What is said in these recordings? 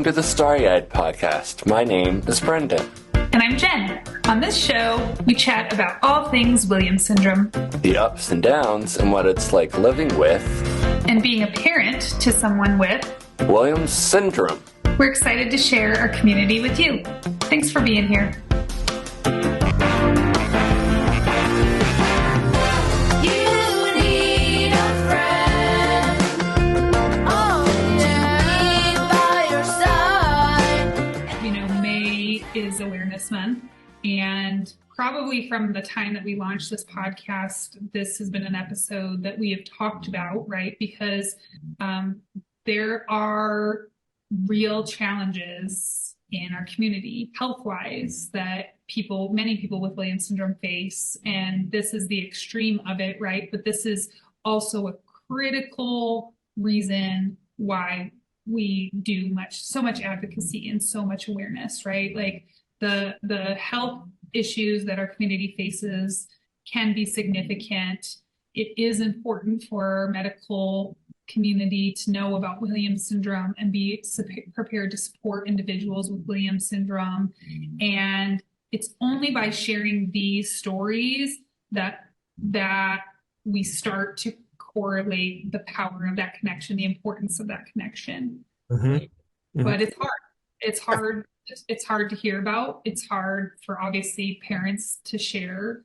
to the Starry-Eyed podcast. My name is Brendan. And I'm Jen. On this show, we chat about all things Williams syndrome. The ups and downs and what it's like living with and being a parent to someone with Williams syndrome. We're excited to share our community with you. Thanks for being here. Is Awareness Month, and probably from the time that we launched this podcast, this has been an episode that we have talked about, right? Because there are real challenges in our community, health-wise, that many people with Williams syndrome face, and this is the extreme of it, right? But this is also a critical reason why we do so much advocacy and so much awareness, right? Like the health issues that our community faces can be significant. It is important for our medical community to know about Williams syndrome and be prepared to support individuals with Williams syndrome. And it's only by sharing these stories that we start to correlate the power of that connection, the importance of that connection. Mm-hmm. Mm-hmm. But it's hard. It's hard to hear about. It's hard for obviously parents to share.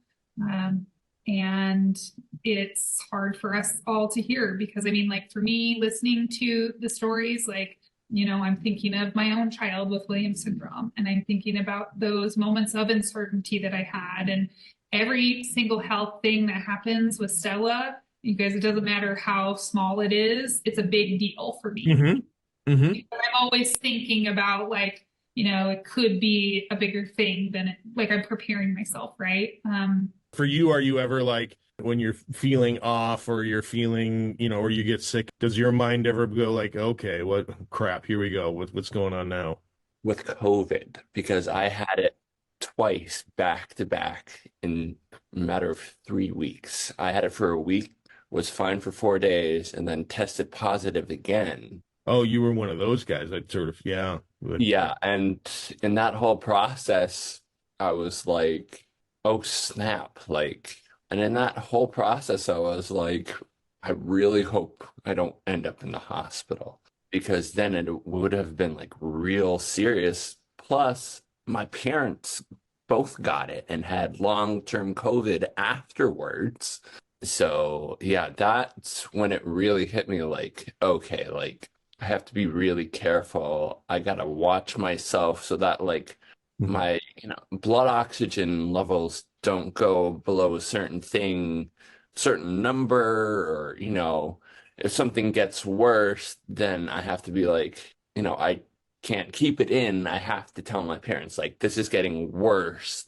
And it's hard for us all to hear because for me, listening to the stories, I'm thinking of my own child with Williams syndrome, and I'm thinking about those moments of uncertainty that I had, and every single health thing that happens with Stella, you guys, it doesn't matter how small it is, it's a big deal for me. Mm-hmm. Mm-hmm. But I'm always thinking about it could be a bigger thing than I'm preparing myself, right? For you, are you ever when you're feeling off or you're feeling, or you get sick, does your mind ever go okay, what crap, here we go. What's going on now? With COVID, because I had it twice back to back in a matter of 3 weeks. I had it for a week, was fine for 4 days, and then tested positive again. Oh, you were one of those guys. Yeah. Yeah, and in that whole process, I was like, oh, snap. And in that whole process, I was like, I really hope I don't end up in the hospital, because then it would have been real serious. Plus, my parents both got it and had long-term COVID afterwards. So, yeah, that's when it really hit me okay, I have to be really careful. I gotta watch myself so that my blood oxygen levels don't go below a certain number, or if something gets worse, then I have to be I can't keep it in. I have to tell my parents this is getting worse.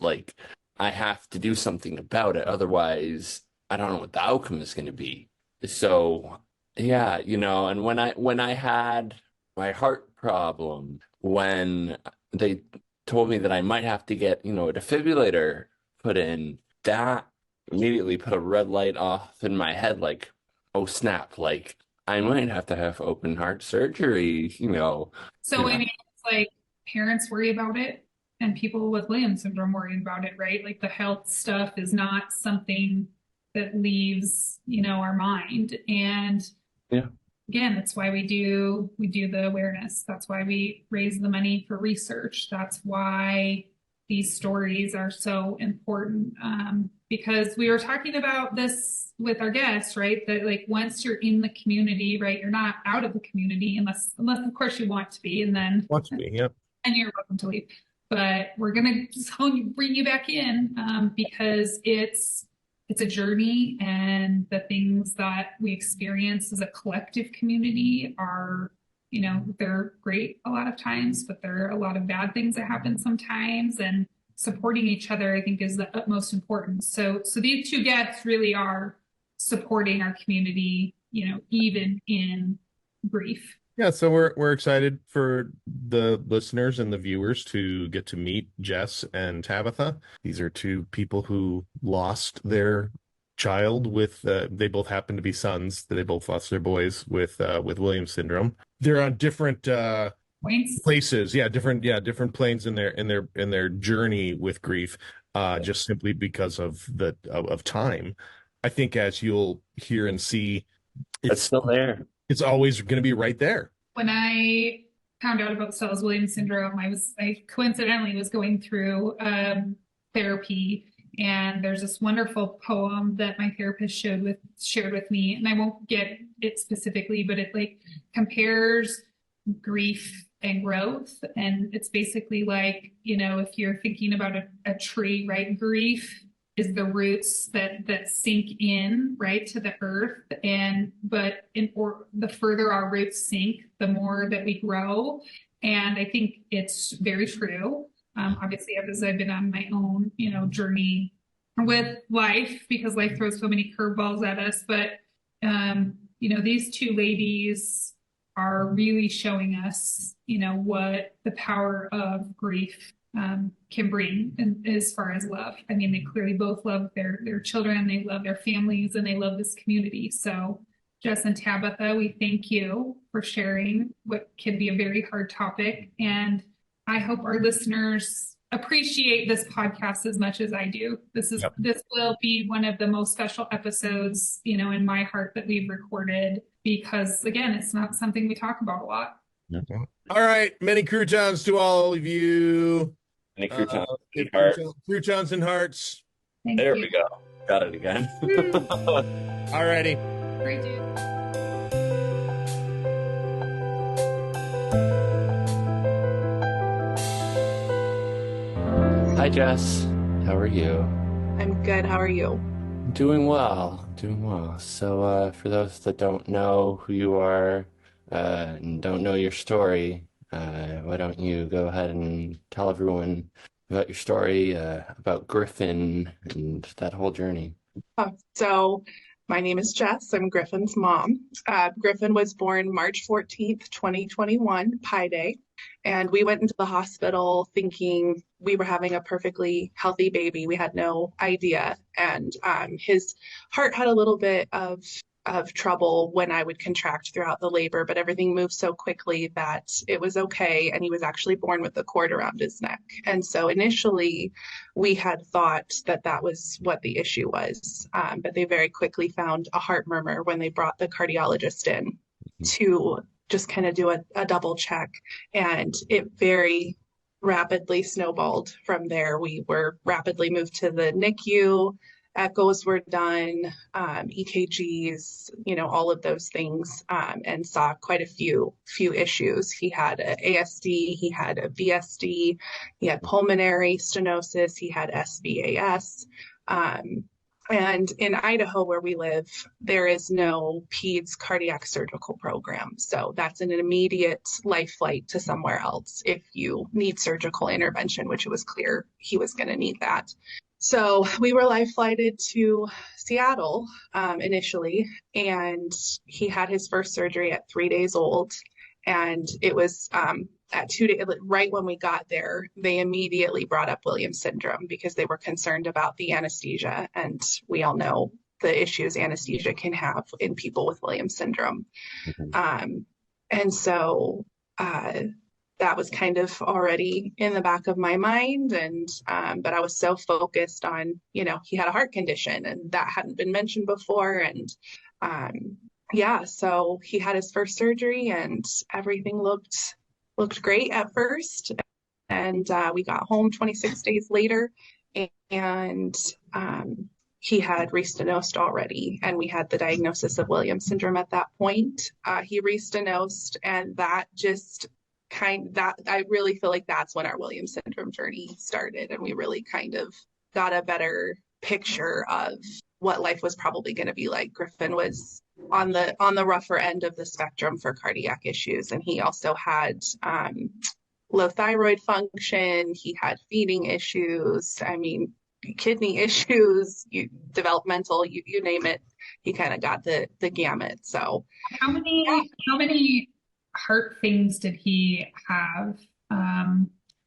I have to do something about it. Otherwise, I don't know what the outcome is going to be. So yeah, and when I had my heart problem, when they told me that I might have to get, a defibrillator put in, that immediately put a red light off in my head, oh snap, I might have to have open heart surgery, So, it's parents worry about it and people with Williams syndrome worry about it, right? The health stuff is not something that leaves, our mind. And yeah, again, that's why we do the awareness. That's why we raise the money for research. That's why these stories are so important. Because we were talking about this with our guests, right? That once you're in the community, right, you're not out of the community unless of course you want to be, and then want to be, yeah, and you're welcome to leave. But we're gonna bring you back in because it's a journey, and the things that we experience as a collective community are, they're great a lot of times, but there are a lot of bad things that happen sometimes, and supporting each other, I think, is the utmost importance. So these two guests really are supporting our community, even in grief. Yeah, so we're excited for the listeners and the viewers to get to meet Jess and Tabitha. These are two people who lost their child with they both happen to be sons. They both lost their boys with Williams syndrome. They're on different points. Places, different planes in their journey with grief, just simply because of of time. I think, as you'll hear and see, It's still there. it's always going to be right there. When I found out about Sells-Williams syndrome, I coincidentally was going through therapy, and there's this wonderful poem that my therapist shared with me, and I won't get it specifically, but it like compares grief and growth. And it's basically like, if you're thinking about a tree, right? Grief is the roots that sink in, right, to the earth. But the further our roots sink, the more that we grow. And I think it's very true. Obviously, as I've been on my own, journey with life, because life throws so many curveballs at us. But, these two ladies are really showing us, what the power of grief can bring as far as love. I mean, they clearly both love their children, they love their families, and they love this community. So, Jess and Tabitha, we thank you for sharing what can be a very hard topic. And I hope our listeners appreciate this podcast as much as I do. This will be one of the most special episodes, in my heart that we've recorded, because again, it's not something we talk about a lot. All right, many croutons to all of you. Many croutons. Croutons and hearts. There we go. Got it again. All righty. Great, dude. Hi, Jess. How are you? I'm good. How are you? Doing well. So, for those that don't know who you are and don't know your story, why don't you go ahead and tell everyone about your story, about Griffin and that whole journey? So my name is Jess. I'm Griffin's mom. Griffin was born March 14th, 2021, Pi Day. And we went into the hospital thinking we were having a perfectly healthy baby. We had no idea. And his heart had a little bit of trouble when I would contract throughout the labor, but everything moved so quickly that it was okay. And he was actually born with a cord around his neck. And so initially we had thought that was what the issue was. But they very quickly found a heart murmur when they brought the cardiologist in to just kind of do a double check. And it very rapidly snowballed from there. We were rapidly moved to the NICU. Echoes were done, EKGs, all of those things, and saw quite a few issues. He had an ASD, he had a VSD, he had pulmonary stenosis, he had SVAS. And in Idaho, where we live, there is no PEDS cardiac surgical program. So that's an immediate life flight to somewhere else if you need surgical intervention, which it was clear he was going to need that. So we were life flighted to Seattle initially, and he had his first surgery at 3 days old. And it was at 2 days, right when we got there, they immediately brought up Williams syndrome because they were concerned about the anesthesia. And we all know the issues anesthesia can have in people with Williams syndrome. And so that was kind of already in the back of my mind. And but I was so focused on, he had a heart condition and that hadn't been mentioned before. And so he had his first surgery and everything looked great at first. And we got home 26 days later, and he had re-stenosed already. And we had the diagnosis of Williams syndrome at that point. He re-stenosed, and that just I really feel like that's when our Williams syndrome journey started. And we really kind of got a better picture of what life was probably going to be like. Griffin was on the rougher end of the spectrum for cardiac issues. And he also had low thyroid function. He had feeding issues. I mean, kidney issues, developmental, you name it. He kind of got the gamut. So how many heart things did he have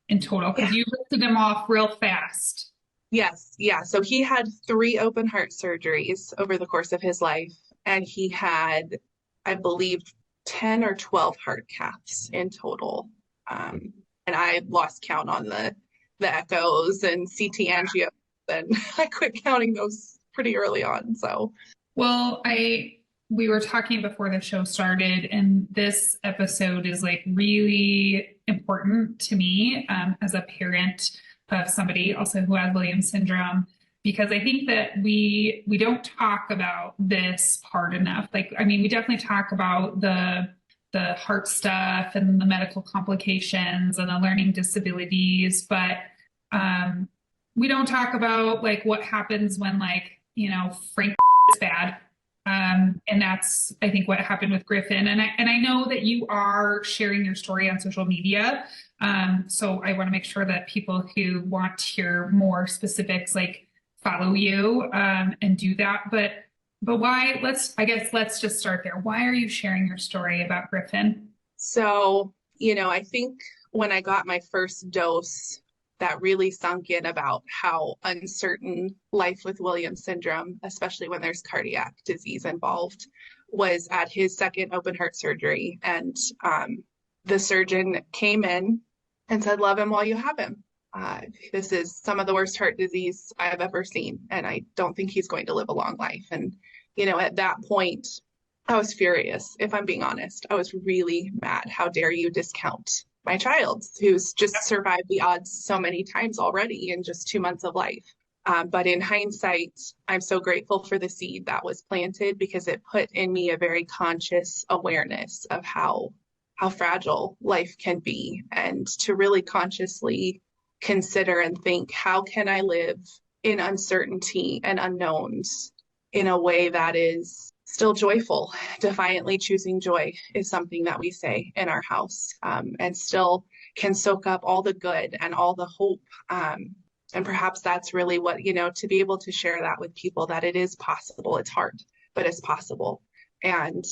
in total? Because you listed them off real fast. Yes. Yeah. So he had 3 open heart surgeries over the course of his life. And he had, I believe, 10 or 12 heart caths in total. And I lost count on the echoes and CT angio, and I quit counting those pretty early on. So, well, we were talking before the show started, and this episode is like really important to me as a parent of somebody also who has Williams syndrome, because I think that we don't talk about this part enough. Like, I mean, we definitely talk about the heart stuff and the medical complications and the learning disabilities, but we don't talk about like what happens when, like, you know, Frank is bad. And that's, I think, what happened with Griffin. And I know that you are sharing your story on social media. So I want to make sure that people who want to hear more specifics, like, follow you and do that. But why? I guess let's just start there. Why are you sharing your story about Griffin? So, I think when I got my first dose, that really sunk in about how uncertain life with Williams syndrome, especially when there's cardiac disease involved, was at his second open heart surgery. And the surgeon came in and said, "Love him while you have him. This is some of the worst heart disease I've ever seen, and I don't think he's going to live a long life." And, at that point, I was furious, if I'm being honest. I was really mad. How dare you discount my child who's just survived the odds so many times already in just 2 months of life. But in hindsight, I'm so grateful for the seed that was planted, because it put in me a very conscious awareness of how fragile life can be, and to really consciously consider and think, how can I live in uncertainty and unknowns in a way that is still joyful? Defiantly choosing joy is something that we say in our house, and still can soak up all the good and all the hope. And perhaps that's really what, to be able to share that with people, that it is possible. It's hard, but it's possible. And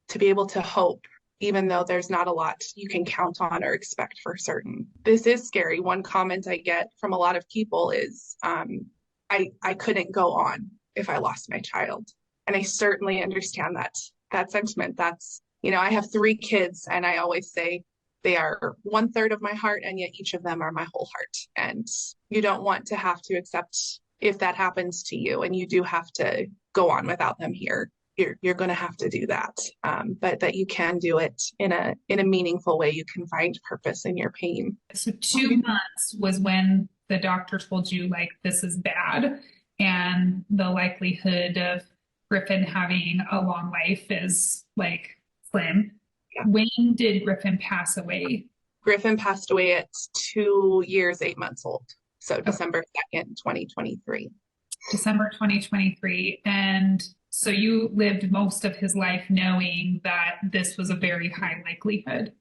to be able to hope, even though there's not a lot you can count on or expect for certain. This is scary. One comment I get from a lot of people is, I couldn't go on if I lost my child. And I certainly understand that sentiment. That's, I have 3 kids, and I always say they are 1/3 of my heart, and yet each of them are my whole heart. And you don't want to have to accept if that happens to you, and you do have to go on without them here. You're going to have to do that, but that you can do it in a meaningful way. You can find purpose in your pain. So 2 months was when the doctor told you, like, this is bad, and the likelihood of Griffin having a long life is, like, slim. Yeah. When did Griffin pass away? Griffin passed away at 2 years, 8 months old. So December 2nd, 2023. December 2023. And so you lived most of his life knowing that this was a very high likelihood.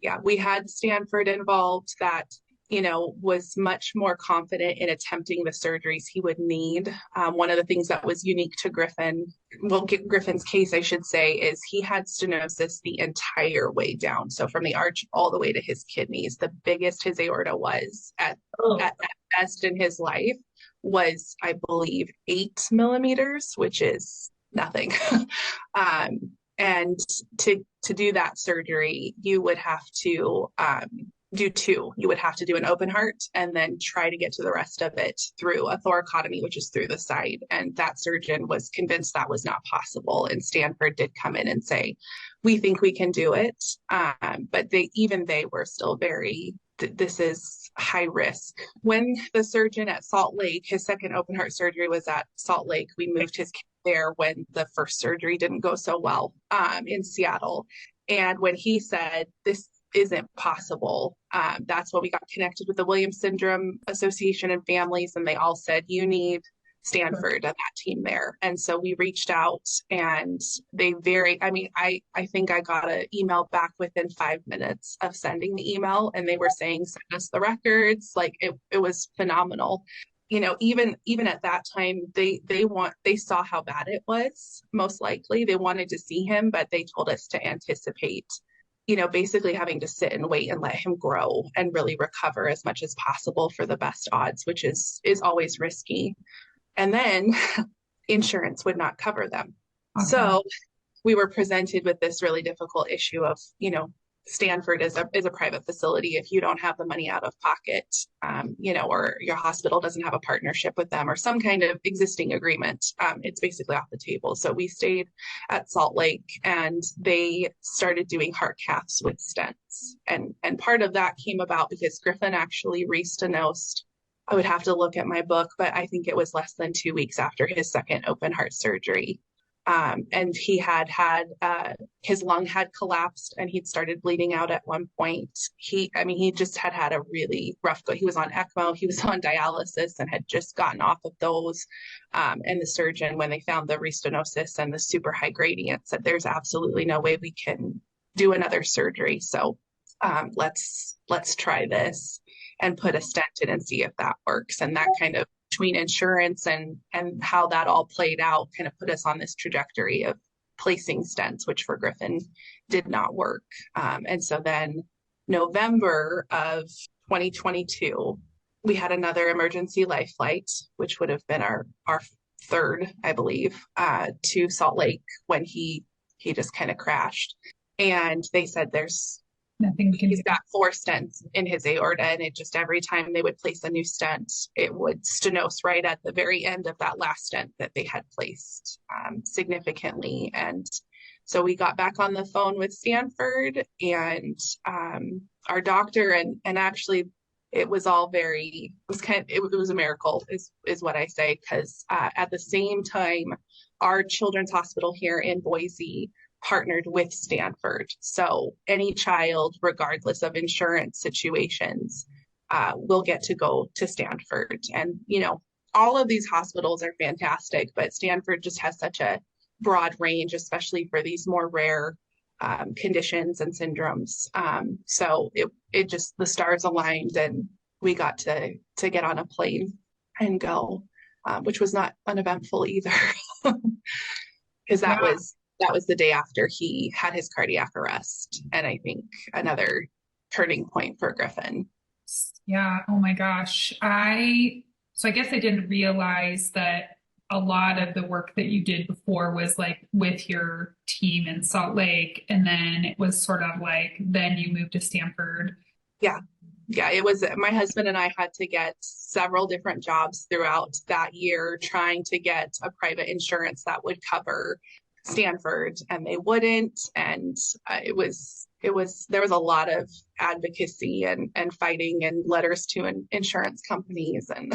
Yeah. We had Stanford involved that, was much more confident in attempting the surgeries he would need. One of the things that was unique to Griffin's case, I should say, is he had stenosis the entire way down. So from the arch all the way to his kidneys. The biggest his aorta was at best in his life was, I believe, 8 millimeters, which is nothing. And to do that surgery, you would have to do 2. You would have to do an open heart and then try to get to the rest of it through a thoracotomy, which is through the side. And that surgeon was convinced that was not possible. And Stanford did come in and say, "We think we can do it." But they were still very, this is high risk. When the surgeon at Salt Lake, his second open heart surgery was at Salt Lake, we moved his kid there when the first surgery didn't go so well in Seattle. And when he said, "This isn't possible," that's when we got connected with the Williams Syndrome Association and families, and they all said, "You need Stanford and that team there." And so we reached out, and I think I got an email back within 5 minutes of sending the email, and they were saying, "Send us the records." Like, it was phenomenal. Even at that time, they saw how bad it was. Most likely they wanted to see him, but they told us to anticipate, basically having to sit and wait and let him grow and really recover as much as possible for the best odds, which is always risky. And then insurance would not cover them. Okay. So we were presented with this really difficult issue of, Stanford is a private facility. If you don't have the money out of pocket, or your hospital doesn't have a partnership with them or some kind of existing agreement, it's basically off the table. So we stayed at Salt Lake, and they started doing heart caths with stents. And part of that came about because Griffin actually re-stenosed. I would have to look at my book, but I think it was less than 2 weeks after his second open heart surgery. And he had his lung had collapsed, and he'd started bleeding out at one point. He just had a really rough go. He was on ECMO, he was on dialysis, and had just gotten off of those. And the surgeon, when they found the restenosis and the super high gradient, said, "There's absolutely no way we can do another surgery. So let's try this and put a stent in and see if that works." And that kind of, between insurance and how that all played out, kind of put us on this trajectory of placing stents, which for Griffin did not work. And so then November of 2022, we had another emergency life flight, which would have been our third, I believe, to Salt Lake, when he just kind of crashed. And they said, he's got 4 stents in his aorta, and it just, every time they would place a new stent, it would stenose right at the very end of that last stent that they had placed, significantly. And so we got back on the phone with Stanford and our doctor, and actually it was all it was a miracle is what I say, because at the same time, our children's hospital here in Boise partnered with Stanford. So any child, regardless of insurance situations, will get to go to Stanford. And, all of these hospitals are fantastic, but Stanford just has such a broad range, especially for these more rare conditions and syndromes. So it just, the stars aligned, and we got to get on a plane and go, which was not uneventful either, because that was the day after he had his cardiac arrest, and I think another turning point for Griffin. Yeah. Oh my gosh. So I guess I didn't realize that a lot of the work that you did before was like with your team in Salt Lake, and then it was sort of like, then you moved to Stanford. Yeah. It was, my husband and I had to get several different jobs throughout that year trying to get a private insurance that would cover Stanford, and they wouldn't. And there was a lot of advocacy and fighting and letters to insurance companies, and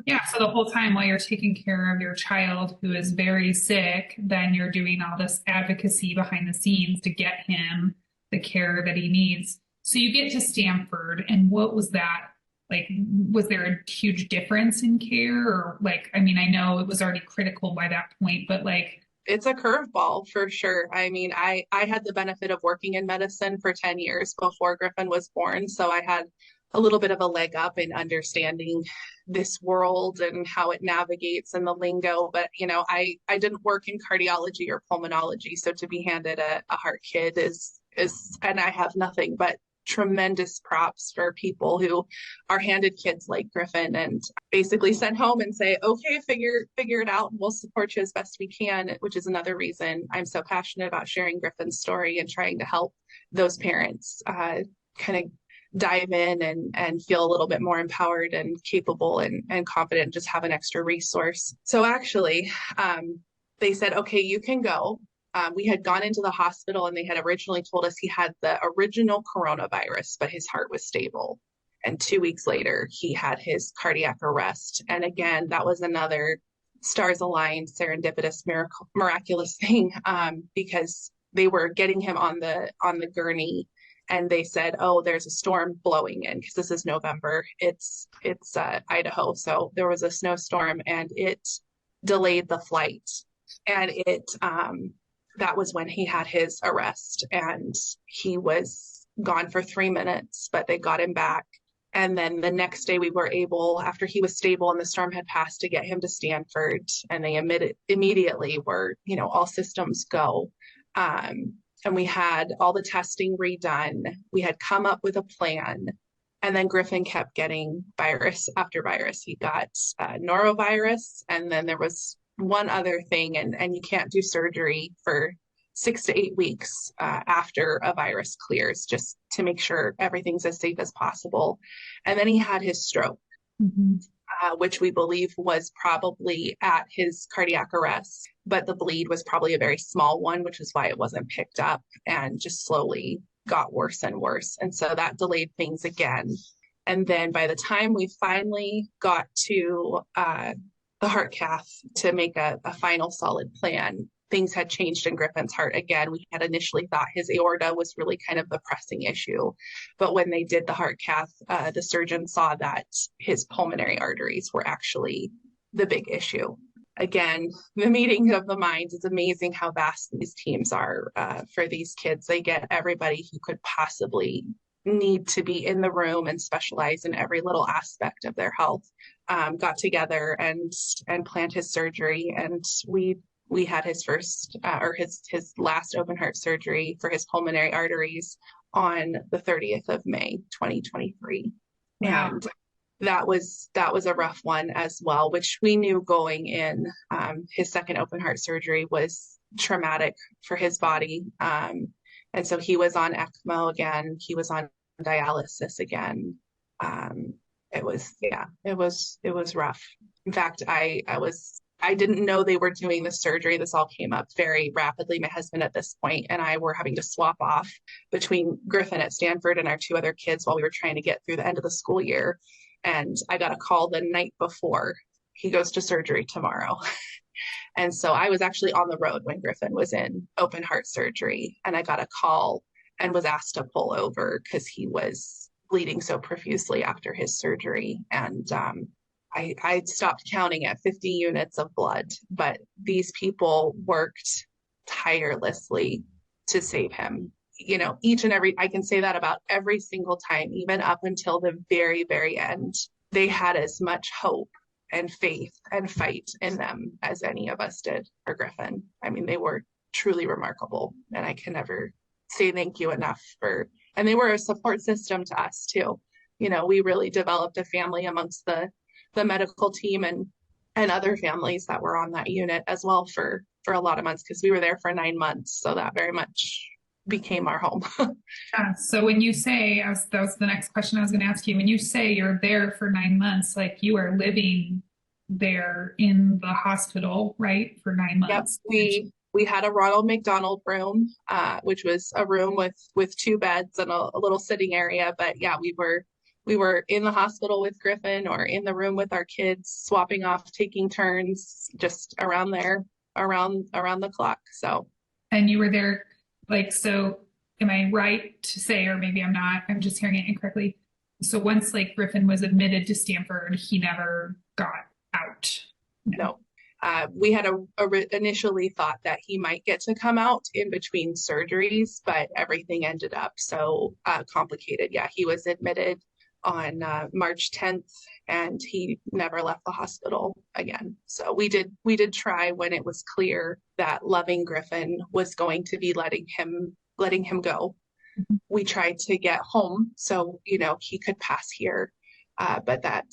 Yeah. So the whole time while you're taking care of your child who is very sick, then you're doing all this advocacy behind the scenes to get him the care that he needs. So you get to Stanford, and what was that like? Was there a huge difference in care, or like, I mean, I know it was already critical by that point, but like, it's a curveball for sure. I mean, I had the benefit of working in medicine for 10 years before Griffin was born. So I had a little bit of a leg up in understanding this world and how it navigates and the lingo. But, I didn't work in cardiology or pulmonology. So to be handed a heart kit is, and I have nothing but tremendous props for people who are handed kids like Griffin and basically sent home and say, okay, figure it out, and we'll support you as best we can, which is another reason I'm so passionate about sharing Griffin's story and trying to help those parents kind of dive in and feel a little bit more empowered and capable and confident, just have an extra resource. So actually, they said, okay, you can go. We had gone into the hospital, and they had originally told us he had the original coronavirus, but his heart was stable. And 2 weeks later, he had his cardiac arrest. And again, that was another stars aligned, serendipitous, miraculous thing, because they were getting him on the gurney, and they said, "Oh, there's a storm blowing in," because this is November. It's Idaho, so there was a snowstorm, and it delayed the flight, and that was when he had his arrest, and he was gone for 3 minutes, but they got him back. And then the next day we were able, after he was stable and the storm had passed, to get him to Stanford, and they immediately were, all systems go. And we had all the testing redone. We had come up with a plan, and then Griffin kept getting virus after virus. He got norovirus, and then there was one other thing, and you can't do surgery for 6 to 8 weeks after a virus clears, just to make sure everything's as safe as possible. And then he had his stroke, which we believe was probably at his cardiac arrest, but the bleed was probably a very small one, which is why it wasn't picked up and just slowly got worse and worse. And so that delayed things again. And then by the time we finally got to the heart cath to make a final solid plan, things had changed in Griffin's heart again. We had initially thought his aorta was really kind of the pressing issue. But when they did the heart cath, the surgeon saw that his pulmonary arteries were actually the big issue. Again, the meeting of the minds. Is amazing how vast these teams are for these kids. They get everybody who could possibly need to be in the room and specialize in every little aspect of their health, got together and planned his surgery. And we had his first his last open heart surgery for his pulmonary arteries on the 30th of May, 2023. Wow. And that was a rough one as well, which we knew going in. His second open heart surgery was traumatic for his body. And so he was on ECMO again. He was on dialysis again. It was rough. In fact, I didn't know they were doing the surgery. This all came up very rapidly. My husband at this point and I were having to swap off between Griffin at Stanford and our two other kids while we were trying to get through the end of the school year. And I got a call the night before, he goes to surgery tomorrow. And so I was actually on the road when Griffin was in open heart surgery, and I got a call and was asked to pull over because he was bleeding so profusely after his surgery. And I stopped counting at 50 units of blood, but these people worked tirelessly to save him. You know, I can say that about every single time, even up until the very, very end, they had as much hope and faith and fight in them as any of us did for Griffin. I mean, they were truly remarkable, and I can never say thank you enough and they were a support system to us too. You know, we really developed a family amongst the medical team and other families that were on that unit as well for a lot of months, because we were there for 9 months. So that very much became our home. Yeah. So when you say, that was the next question I was going to ask you, when you say you're there for 9 months, like you are living there in the hospital, right? For 9 months. Yep. We had a Ronald McDonald room, which was a room with 2 beds and a little sitting area. But yeah, we were in the hospital with Griffin or in the room with our kids, swapping off, taking turns, just around there, around the clock. So. And you were there, like, so am I right to say, or maybe I'm not, I'm just hearing it incorrectly. So once like Griffin was admitted to Stanford, he never got out. No. We had initially thought that he might get to come out in between surgeries, but everything ended up so complicated. Yeah, he was admitted on March 10th, and he never left the hospital again. So we did try when it was clear that loving Griffin was going to be letting him go. Mm-hmm. We tried to get home so, you know, he could pass here. But that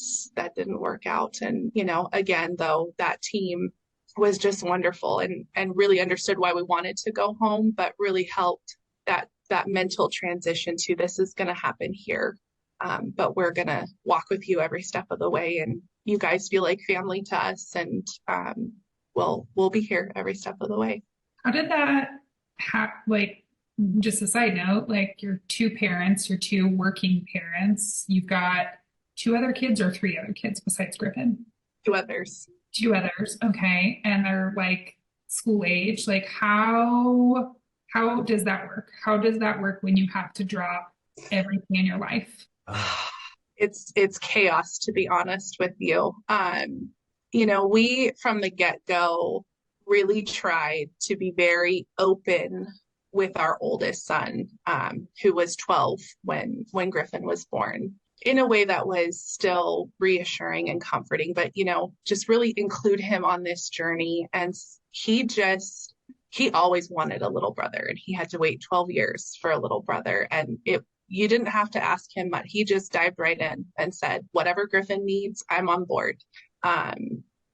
didn't work out. And, you know, again, though, that team was just wonderful and really understood why we wanted to go home, but really helped that mental transition to this is going to happen here. But we're going to walk with you every step of the way. And you guys feel like family to us. And we'll be here every step of the way. How did that like, just a side note, like your 2 parents, your 2 working parents, you've got 2 other kids or 3 other kids besides Griffin? 2 others. 2 others. Okay. And they're like school age. Like how does that work? How does that work when you have to drop everything in your life? It's chaos, to be honest with you. You know, we from the get-go really tried to be very open with our oldest son, who was 12 when Griffin was born, in a way that was still reassuring and comforting, but, you know, just really include him on this journey. And he always wanted a little brother, and he had to wait 12 years for a little brother. And you didn't have to ask him much. He just dived right in and said, whatever Griffin needs, I'm on board.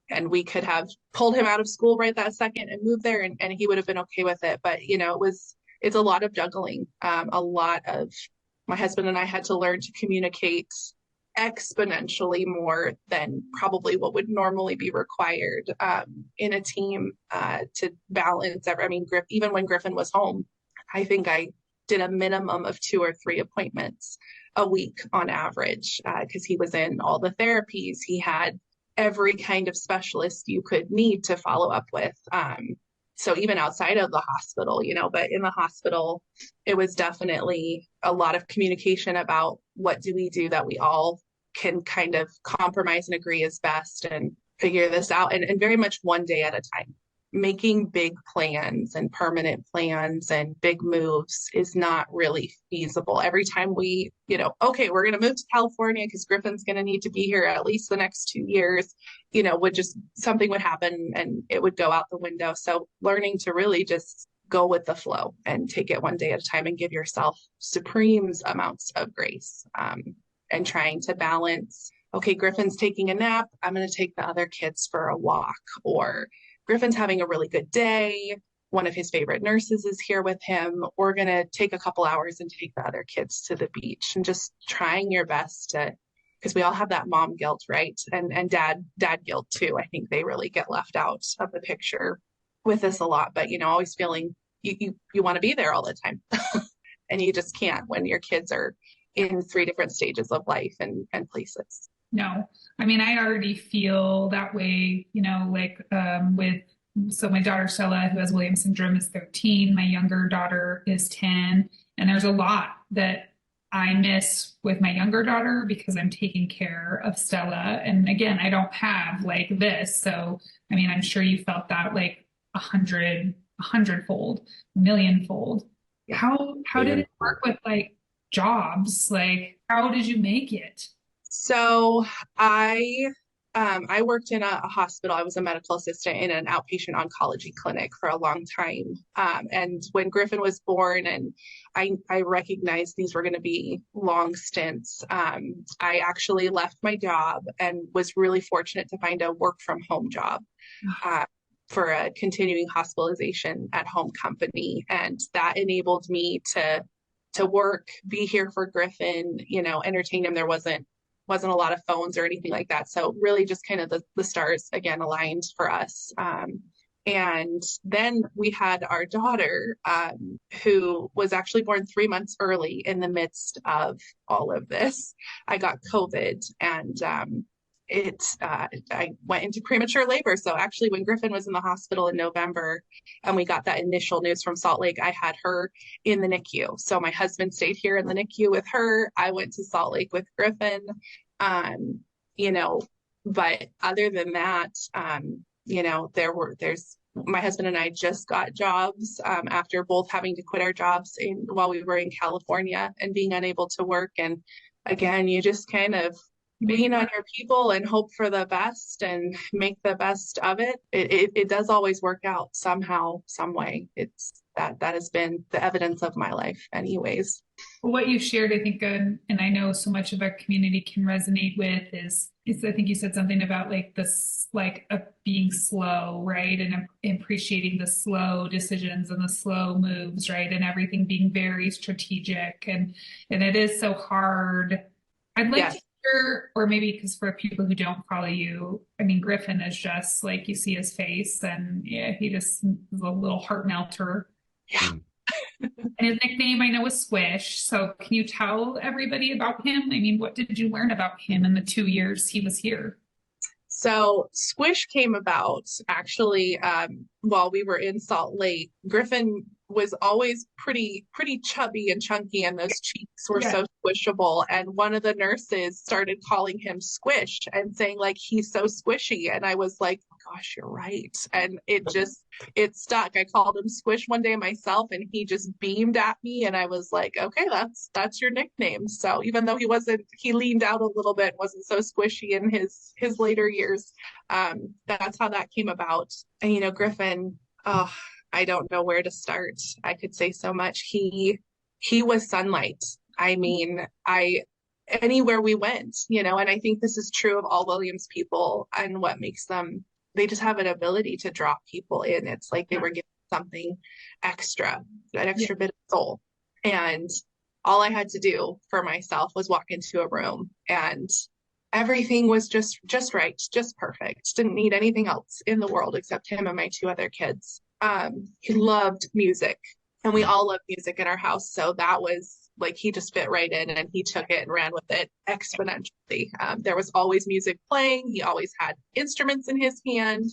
and we could have pulled him out of school right that second and moved there, and he would have been okay with it. But it's a lot of juggling. A lot of My husband and I had to learn to communicate exponentially more than probably what would normally be required in a team to balance even when Griffin was home, I think I did a minimum of 2 or 3 appointments a week on average because he was in all the therapies. He had every kind of specialist you could need to follow up with. So even outside of the hospital, but in the hospital, it was definitely a lot of communication about what do we do that we all can kind of compromise and agree is best and figure this out. And very much one day at a time. Making big plans and permanent plans and big moves is not really feasible. Every time okay, we're going to move to California because Griffin's going to need to be here at least the next 2 years, something would happen and it would go out the window. So learning to really just go with the flow and take it one day at a time and give yourself supreme amounts of grace, and trying to balance, okay, Griffin's taking a nap, I'm going to take the other kids for a walk, or Griffin's having a really good day, one of his favorite nurses is here with him, we're going to take a couple hours and take the other kids to the beach, and just trying your best to, because we all have that mom guilt, right? And dad guilt too. I think they really get left out of the picture with this a lot, but always feeling you want to be there all the time. And you just can't when your kids are in 3 different stages of life and places. No, I mean, I already feel that way, so my daughter Stella, who has Williams syndrome, is 13. My younger daughter is 10. And there's a lot that I miss with my younger daughter because I'm taking care of Stella. And again, I don't have like this. So, I mean, I'm sure you felt that like 100-fold, millionfold. How did it work with like jobs? Like, how did you make it? So I worked in a hospital. I was a medical assistant in an outpatient oncology clinic for a long time. And when Griffin was born, and I recognized these were going to be long stints, I actually left my job and was really fortunate to find a work from home job. For a continuing hospitalization at home company. And that enabled me to work, be here for Griffin, entertain him. There wasn't a lot of phones or anything like that. So really just kind of the stars again aligned for us. And then we had our daughter, who was actually born 3 months early in the midst of all of this. I got COVID, and I went into premature labor. So actually when Griffin was in the hospital in November and we got that initial news from Salt Lake, I had her in the NICU. So my husband stayed here in the NICU with her. I went to Salt Lake with Griffin. But other than that, there's my husband and I just got jobs after both having to quit our jobs while we were in California and being unable to work. And again, you just kind of lean on your people and hope for the best and make the best of it. It does always work out somehow, some way. It's that has been the evidence of my life anyways. What you shared, I think, and I know so much of our community can resonate with is I think you said something about like this, like being slow, right? And appreciating the slow decisions and the slow moves, right? And everything being very strategic. And it is so hard. I'd like to hear, or maybe because for people who don't follow you, I mean, Griffin is just like, you see his face and yeah, he just is a little heart melter. Yeah. And his nickname I know is Squish. So can you tell everybody about him? I mean, what did you learn about him in the 2 years he was here? So Squish came about actually while we were in Salt Lake. Griffin was always pretty chubby and chunky, and those cheeks were so squishable. And one of the nurses started calling him Squish and saying like, he's so squishy. And I was like, oh gosh, you're right. And it stuck. I called him Squish one day myself, and he just beamed at me, and I was like, okay, that's your nickname. So even though he leaned out a little bit, wasn't so squishy in his later years. That's how that came about. And Griffin, I don't know where to start. I could say so much. He was sunlight. I mean, anywhere we went, and I think this is true of all Williams people, and what makes them they just have an ability to draw people in. It's like they were given something extra, an extra bit of soul. And all I had to do for myself was walk into a room and everything was just right, just perfect. Didn't need anything else in the world except him and my two other kids. He loved music, and we all love music in our house. So that was like, he just fit right in and he took it and ran with it exponentially. There was always music playing. He always had instruments in his hand.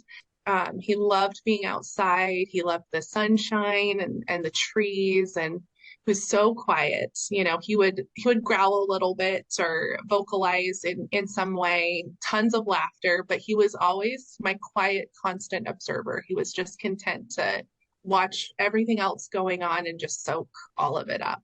He loved being outside. He loved the sunshine and the trees, and was so quiet. You know, he would growl a little bit or vocalize in some way, tons of laughter, but he was always my quiet, constant observer. He was just content to watch everything else going on and just soak all of it up.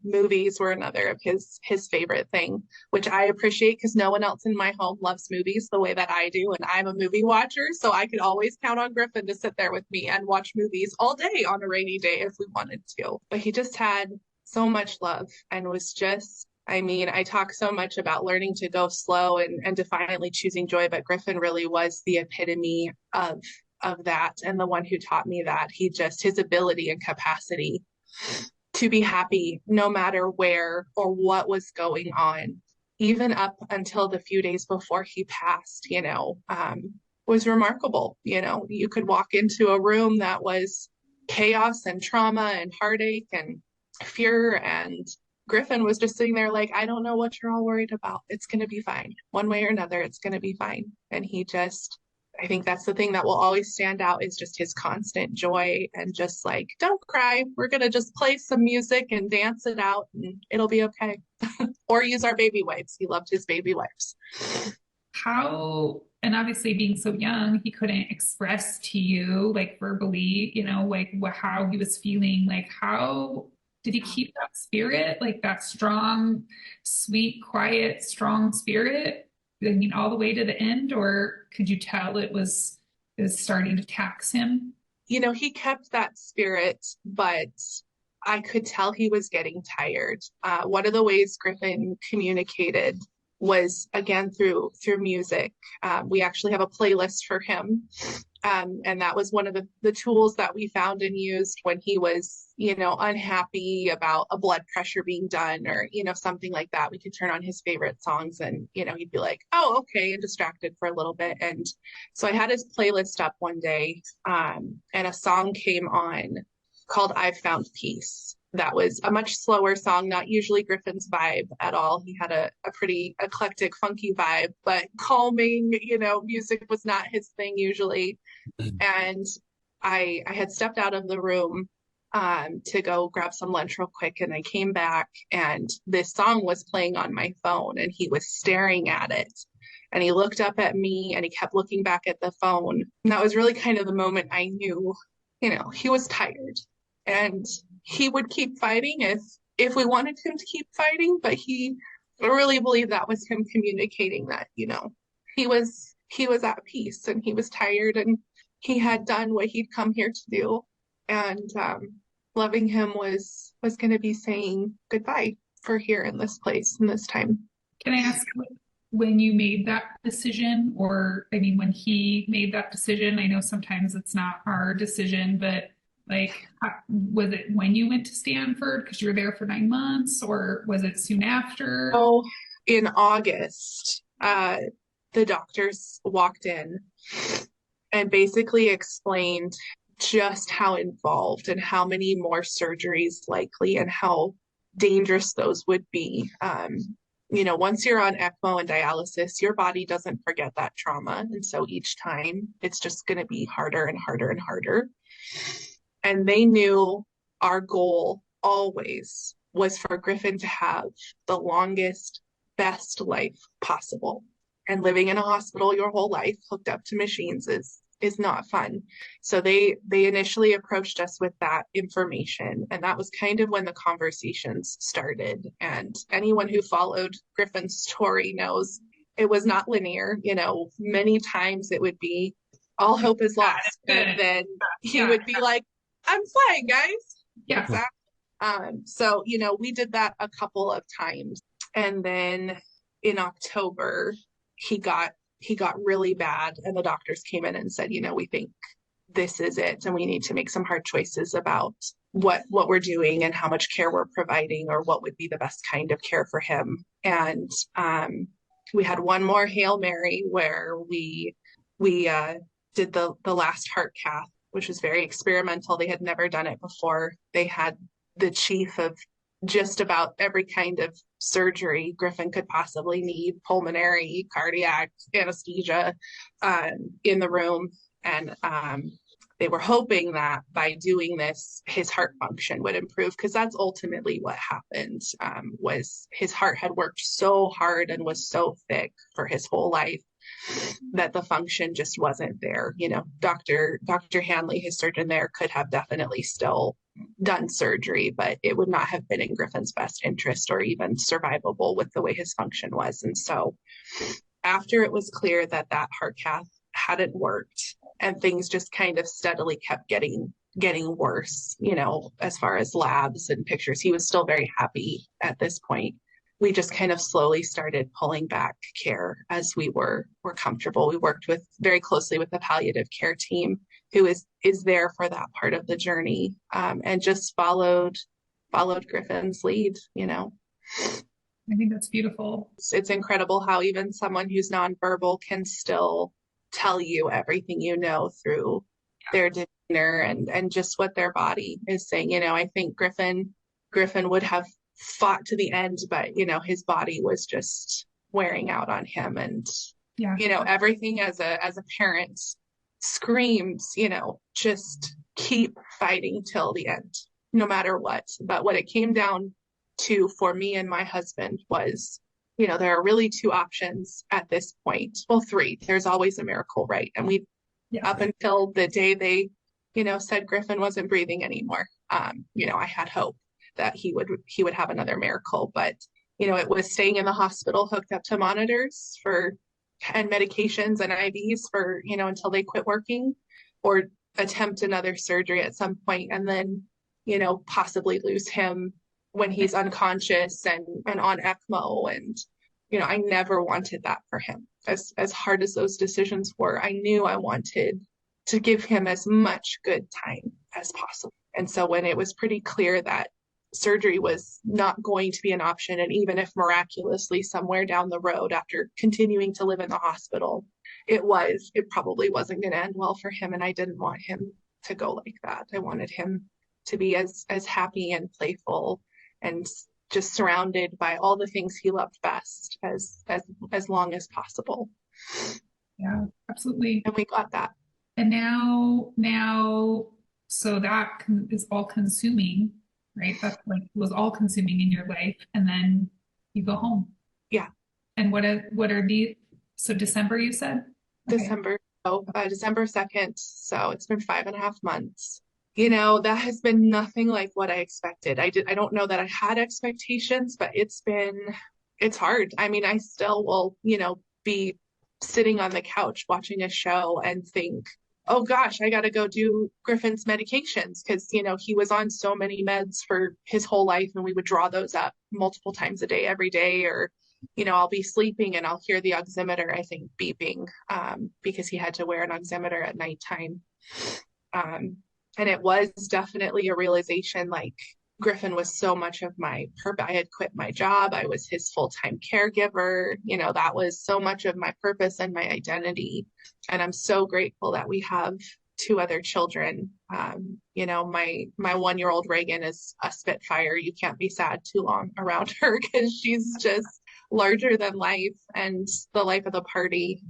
Movies were another of his favorite thing, which I appreciate because no one else in my home loves movies the way that I do, and I'm a movie watcher, so I could always count on Griffin to sit there with me and watch movies all day on a rainy day if we wanted to. But he just had so much love and was just, I mean, I talk so much about learning to go slow and defiantly choosing joy, but Griffin really was the epitome of that, and the one who taught me that. His ability and capacity to be happy no matter where or what was going on, even up until the few days before he passed, was remarkable. You know, you could walk into a room that was chaos and trauma and heartache and fear, and Griffin was just sitting there like, I don't know what you're all worried about. It's going to be fine. One way or another, it's going to be fine. And I think that's the thing that will always stand out, is just his constant joy and just like, don't cry. We're going to just play some music and dance it out and it'll be okay. Or use our baby wipes. He loved his baby wipes. And obviously being so young, he couldn't express to you like verbally, like how he was feeling. Like, how did he keep that spirit, like that strong, sweet, quiet, strong spirit? I mean, all the way to the end, or could you tell it was starting to tax him? He kept that spirit, but I could tell he was getting tired. One of the ways Griffin communicated was, again, through music. We actually have a playlist for him. And that was one of the tools that we found and used when he was, unhappy about a blood pressure being done or, something like that. We could turn on his favorite songs and, he'd be like, oh, okay, and distracted for a little bit. And so I had his playlist up one day, and a song came on called I've Found Peace. That was a much slower song, not usually Griffin's vibe at all. He had a pretty eclectic, funky vibe, but calming, music was not his thing usually. And I had stepped out of the room to go grab some lunch real quick, and I came back and this song was playing on my phone and he was staring at it. And he looked up at me and he kept looking back at the phone. And that was really kind of the moment I knew, he was tired. And he would keep fighting if we wanted him to keep fighting, but I really believe that was him communicating that, he was at peace and he was tired and he had done what he'd come here to do. And loving him was going to be saying goodbye for here in this place in this time. Can I ask, when you made that decision, or I mean, when he made that decision, I know sometimes it's not our decision, but like, was it when you went to Stanford because you were there for 9 months, or was it soon after? Oh, in August, the doctors walked in and basically explained just how involved and how many more surgeries likely and how dangerous those would be. Once you're on ECMO and dialysis, your body doesn't forget that trauma. And so each time it's just going to be harder and harder and harder. And they knew our goal always was for Griffin to have the longest, best life possible. And living in a hospital your whole life hooked up to machines is not fun. So they initially approached us with that information. And that was kind of when the conversations started. And anyone who followed Griffin's story knows it was not linear. Many times it would be all hope is lost. And then he would be like, I'm fine, guys. Yeah. Exactly. So, we did that a couple of times. And then in October, he got he got really bad and the doctors came in and said, we think this is it, and we need to make some hard choices about what we're doing and how much care we're providing, or what would be the best kind of care for him. And we had one more Hail Mary where we did the last heart cath, which was very experimental. They had never done it before. They had the chief of just about every kind of surgery Griffin could possibly need, pulmonary, cardiac, anesthesia, in the room. And they were hoping that by doing this, his heart function would improve, because that's ultimately what happened. Was his heart had worked so hard and was so thick for his whole life that the function just wasn't there. Dr. Hanley, his surgeon there, could have definitely still done surgery, but it would not have been in Griffin's best interest or even survivable with the way his function was. And so after it was clear that heart cath hadn't worked, and things just kind of steadily kept getting worse, as far as labs and pictures, he was still very happy at this point. We just kind of slowly started pulling back care as we were comfortable. We worked very closely with the palliative care team, who is there for that part of the journey, and just followed Griffin's lead. I think that's beautiful. It's incredible how even someone who's nonverbal can still tell you everything through their demeanor and just what their body is saying. I think Griffin would have fought to the end, but his body was just wearing out on him. And everything as a parent screams, just keep fighting till the end, no matter what. But what it came down to for me and my husband was, there are really two options at this point. Well, three. There's always a miracle, right? And up until the day they, said Griffin wasn't breathing anymore, I had hope that he would have another miracle. But, it was staying in the hospital hooked up to monitors and medications and IVs for, until they quit working, or attempt another surgery at some point, and then, possibly lose him when he's unconscious and on ECMO. And, I never wanted that for him. As hard as those decisions were, I knew I wanted to give him as much good time as possible. And so when it was pretty clear that surgery was not going to be an option, and even if miraculously somewhere down the road, after continuing to live in the hospital, it probably wasn't going to end well for him. And I didn't want him to go like that. I wanted him to be as happy and playful and just surrounded by all the things he loved best as long as possible. Yeah, absolutely. And we got that. And now, so that is all consuming, right? That was all consuming in your life, and then you go home. Yeah. And what are so December, you said? December. December 2nd. So it's been 5.5 months. That has been nothing like what I expected. I don't know that I had expectations, but it's hard. I mean, I still will, be sitting on the couch watching a show and think, oh gosh, I got to go do Griffin's medications, because, he was on so many meds for his whole life, and we would draw those up multiple times a day, every day. Or, I'll be sleeping and I'll hear the oximeter, I think, beeping, because he had to wear an oximeter at nighttime. And it was definitely a realization, like, Griffin was so much of my purpose. I had quit my job. I was his full-time caregiver. That was so much of my purpose and my identity. And I'm so grateful that we have 2 other children. My 1-year-old Reagan is a Spitfire. You can't be sad too long around her, because she's just larger than life and the life of the party.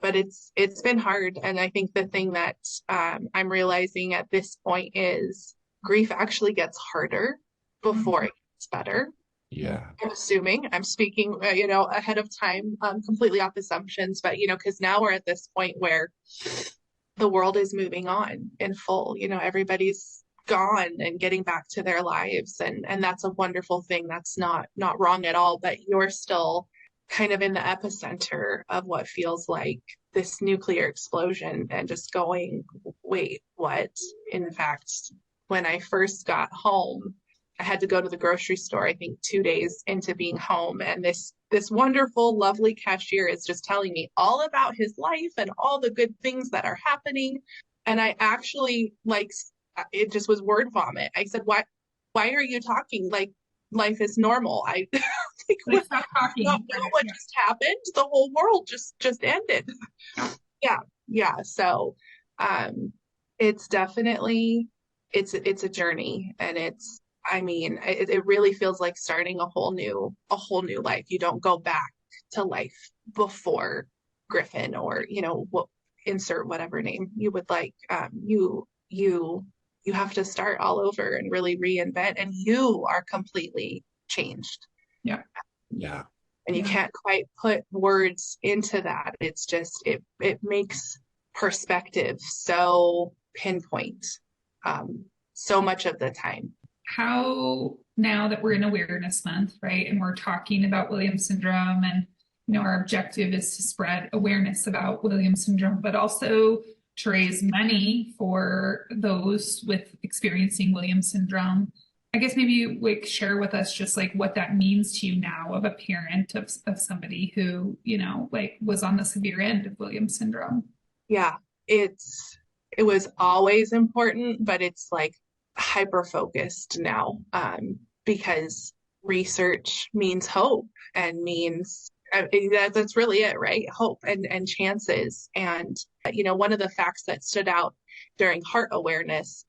But it's been hard. And I think the thing that I'm realizing at this point is grief actually gets harder before it gets better. Yeah. I'm speaking, ahead of time, completely off assumptions, but, because now we're at this point where the world is moving on in full, everybody's gone and getting back to their lives. And that's a wonderful thing. That's not wrong at all, but you're still kind of in the epicenter of what feels like this nuclear explosion, and just going, wait, what? In fact, when I first got home, I had to go to the grocery store, I think 2 days into being home. And this wonderful, lovely cashier is just telling me all about his life and all the good things that are happening. And I actually it just was word vomit. I said, why are you talking like life is normal? I like, Like, stop talking. don't know what just happened. The whole world just ended. Yeah. Yeah. So it's definitely it's a journey, and it really feels like starting a whole new life. You don't go back to life before Griffin, or insert whatever name you would like. You have to start all over and really reinvent, and you are completely changed. Yeah. Yeah. And you can't quite put words into that. It's just it makes perspective so pinpoint so much of the time. How, now that we're in Awareness Month, right, and we're talking about Williams syndrome, and our objective is to spread awareness about Williams syndrome, but also to raise money for those with experiencing Williams syndrome. I guess maybe like share with us just like what that means to you now, of a parent of somebody who, like was on the severe end of Williams syndrome. Yeah, it was always important, but it's like hyper focused now, because research means hope, and means that's really it, right? Hope and chances. And one of the facts that stood out during Heart Awareness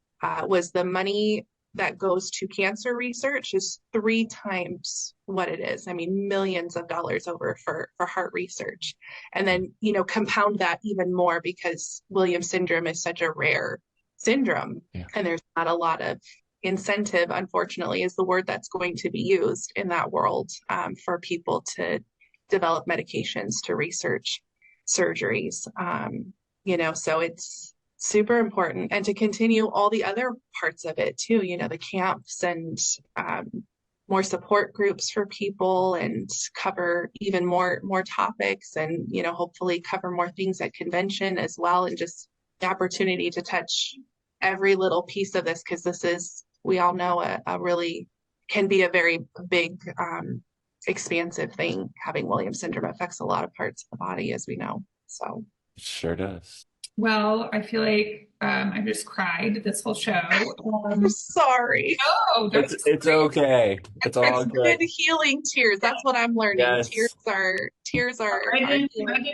was the money that goes to cancer research is 3 times what it is. I mean, millions of dollars over for heart research. And then, compound that even more because Williams syndrome is such a rare syndrome. Yeah. And there's not a lot of incentive, unfortunately, is the word that's going to be used in that world, for people to develop medications, to research surgeries. So it's super important, and to continue all the other parts of it too, the camps and more support groups for people, and cover even more topics, and hopefully cover more things at convention as well, and just the opportunity to touch every little piece of this, because this is, we all know, a really can be a very big expansive thing. Having Williams syndrome affects a lot of parts of the body, as we know. So it sure does. Well, I feel like I just cried this whole show. I'm sorry. No, it's okay. It's all good. Good healing tears. That's what I'm learning. Yes. Tears are. Megan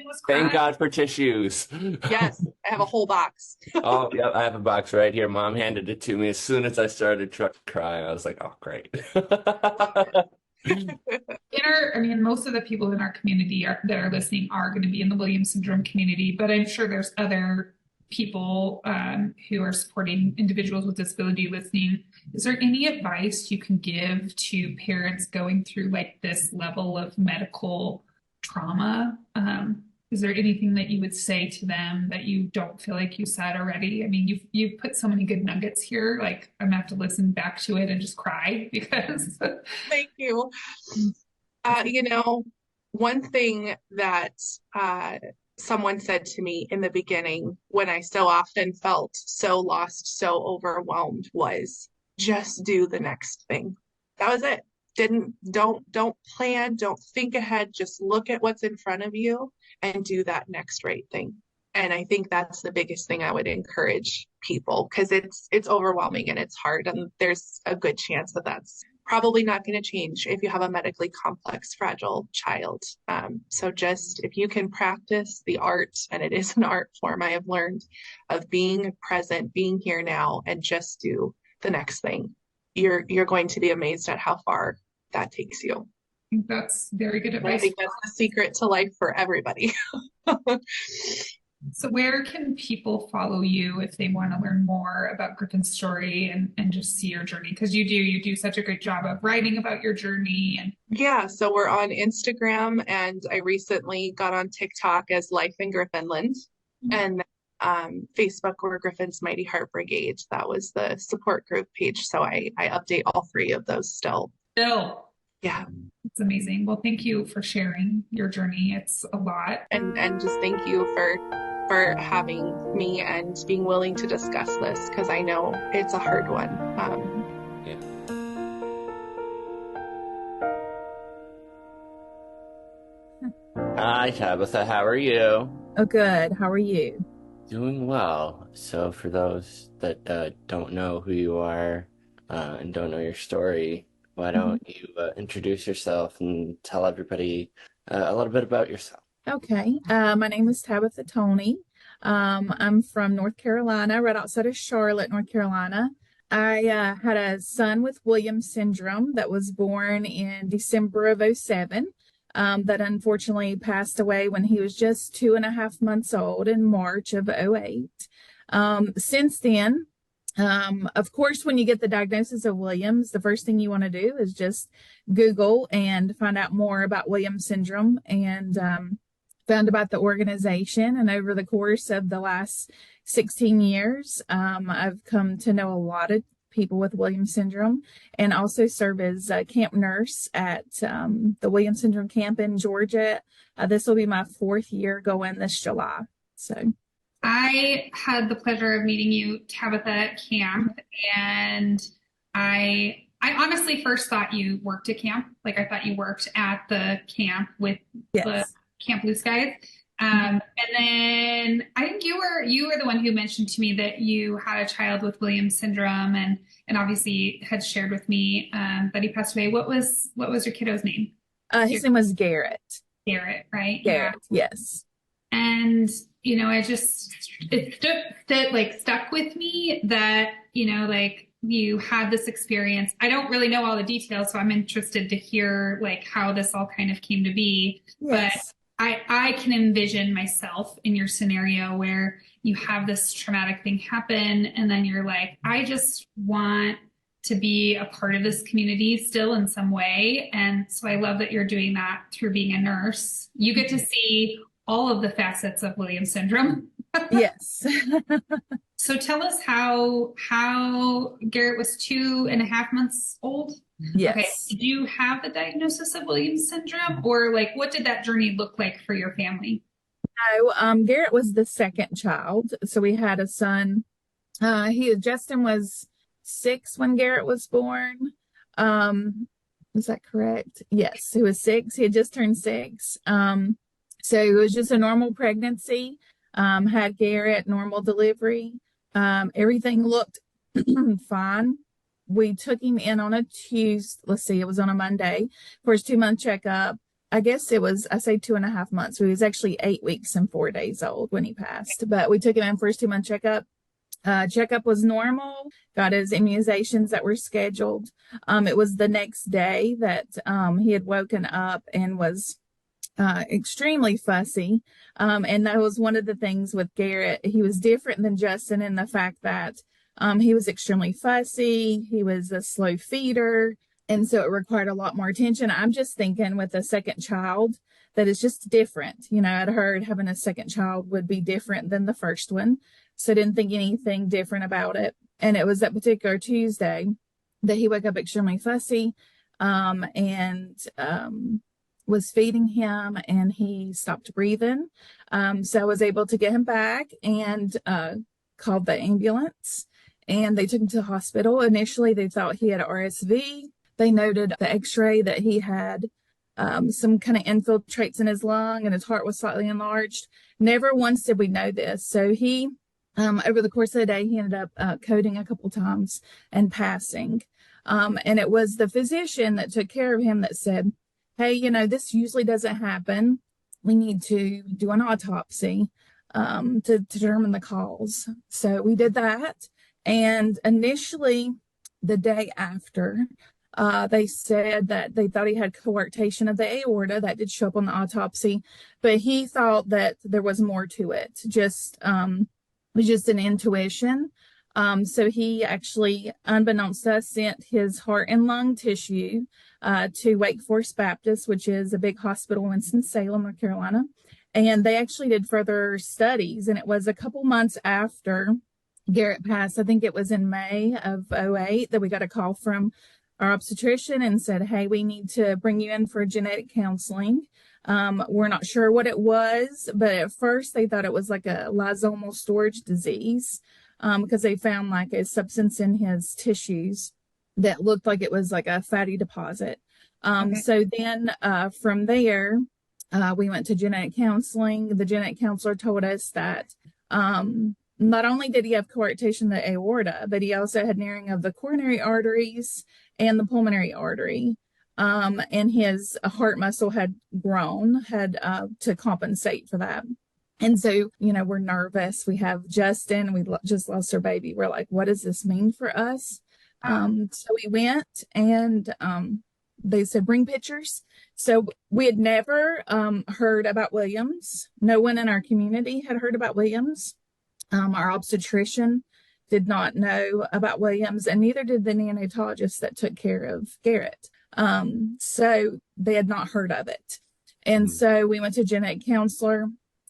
was crying. Thank God for tissues. Yes, I have a whole box. Oh, yeah, I have a box right here. Mom handed it to me as soon as I started crying. I was like, oh, great. Most of the people in our community that are listening are going to be in the Williams syndrome community, but I'm sure there's other people who are supporting individuals with disability listening. Is there any advice you can give to parents going through like this level of medical trauma? Is there anything that you would say to them that you don't feel like you said already? I mean, you've put so many good nuggets here. Like, I'm gonna have to listen back to it and just cry because. Thank you. One thing that someone said to me in the beginning, when I so often felt so lost, so overwhelmed, was just do the next thing. That was it. Don't plan, don't think ahead, just look at what's in front of you and do that next right thing. And I think that's the biggest thing I would encourage people, because it's overwhelming and it's hard, and there's a good chance that that's probably not going to change if you have a medically complex, fragile child. So just, if you can practice the art, and it is an art form, I have learned, of being present, being here now, and just do the next thing, you're going to be amazed at how far that takes you. I think that's very good advice. I think that's the secret to life for everybody. So where can people follow you if they want to learn more about Griffin's story and just see your journey? Because you do such a great job of writing about your journey. And yeah, so we're on Instagram, and I recently got on TikTok as Life in Griffinland, and Facebook, we're Griffin's Mighty Heart Brigade. That was the support group page. So I update all 3 of those still. Yeah. It's amazing. Well, thank you for sharing your journey. It's a lot. And just thank you for having me and being willing to discuss this, because I know it's a hard one. Yeah. Hi, Tabitha. How are you? Oh, good. How are you? Doing well. So, for those that don't know who you are and don't know your story, why Mhm. don't you introduce yourself and tell everybody a little bit about yourself? Okay. My name is Tabitha Toney. I'm from North Carolina, right outside of Charlotte, North Carolina. I had a son with Williams syndrome that was born in December of '07. That unfortunately passed away when he was just 2.5 months old in March of '08. Since then, of course, when you get the diagnosis of Williams, the first thing you want to do is just Google and find out more about Williams syndrome, and found about the organization. And over the course of the last 16 years, I've come to know a lot of people with Williams syndrome, and also serve as a camp nurse at the Williams syndrome camp in Georgia. This will be my 4th year going this July. So, I had the pleasure of meeting you, Tabitha, at camp, and I honestly first thought you worked at camp. Like I thought you worked at the camp with the yes. Camp Blue Skies. And then I think you were the one who mentioned to me that you had a child with Williams syndrome, and obviously had shared with me that he passed away. What was your kiddo's name? Your His name was Garrett. Garrett, right? Yeah. Garrett, yes. And it stuck with me that like you had this experience. I don't really know all the details, so I'm interested to hear like how this all kind of came to be. But Yes. I can envision myself in your scenario where you have this traumatic thing happen, and then you're like, I just want to be a part of this community still in some way. And so I love that you're doing that through being a nurse. You get to see all of the facets of Williams syndrome. Yes. So tell us how Garrett was 2.5 months old. Okay. Yes. Did you have the diagnosis of Williams syndrome, or like what did that journey look like for your family? No, Garrett was the second child. So we had a son. Justin was 6 when Garrett was born. Is that correct? Yes, he was 6. He had just turned 6. So it was just a normal pregnancy. Had Garrett, normal delivery. Everything looked fine. We took him in on a Tuesday. Let's see, it was on a Monday for his 2-month checkup. I guess it was, I say 2.5 months. He was actually 8 weeks and 4 days old when he passed, but we took him in for his 2-month checkup. Checkup was normal, got his immunizations that were scheduled. It was the next day that he had woken up and was extremely fussy. And that was one of the things with Garrett. He was different than Justin in the fact that he was extremely fussy. He was a slow feeder. And so it required a lot more attention. I'm just thinking with a second child that it's just different. I'd heard having a second child would be different than the first one. So I didn't think anything different about it. And it was that particular Tuesday that he woke up extremely fussy, and was feeding him, and he stopped breathing. So I was able to get him back and called the ambulance, and they took him to the hospital. Initially, they thought he had RSV. They noted the x-ray that he had some kind of infiltrates in his lung, and his heart was slightly enlarged. Never once did we know this. So he, over the course of the day, he ended up coding a couple times and passing. And it was the physician that took care of him that said, hey, this usually doesn't happen. We need to do an autopsy to determine the cause. So we did that. And initially, the day after, they said that they thought he had coarctation of the aorta. That did show up on the autopsy, but he thought that there was more to it. It was just an intuition. So he actually, unbeknownst to us, sent his heart and lung tissue to Wake Forest Baptist, which is a big hospital in Winston-Salem, North Carolina. And they actually did further studies. And it was a couple months after Garrett passed, I think it was in May of '08, that we got a call from our obstetrician and said, hey, we need to bring you in for genetic counseling. We're not sure what it was, but at first they thought it was like a lysosomal storage disease, because they found like a substance in his tissues that looked like it was like a fatty deposit. Okay. So then from there, We went to genetic counseling. The genetic counselor told us that not only did he have coarctation of the aorta, but he also had narrowing of the coronary arteries and the pulmonary artery. And his heart muscle had grown, to compensate for that. And so, we're nervous. We have Justin. We just lost our baby. We're like, what does this mean for us? So we went and they said, bring pictures. So we had never heard about Williams. No one in our community had heard about Williams. Our obstetrician did not know about Williams, and neither did the neonatologist that took care of Garrett. So they had not heard of it. And so we went to genetic counselor,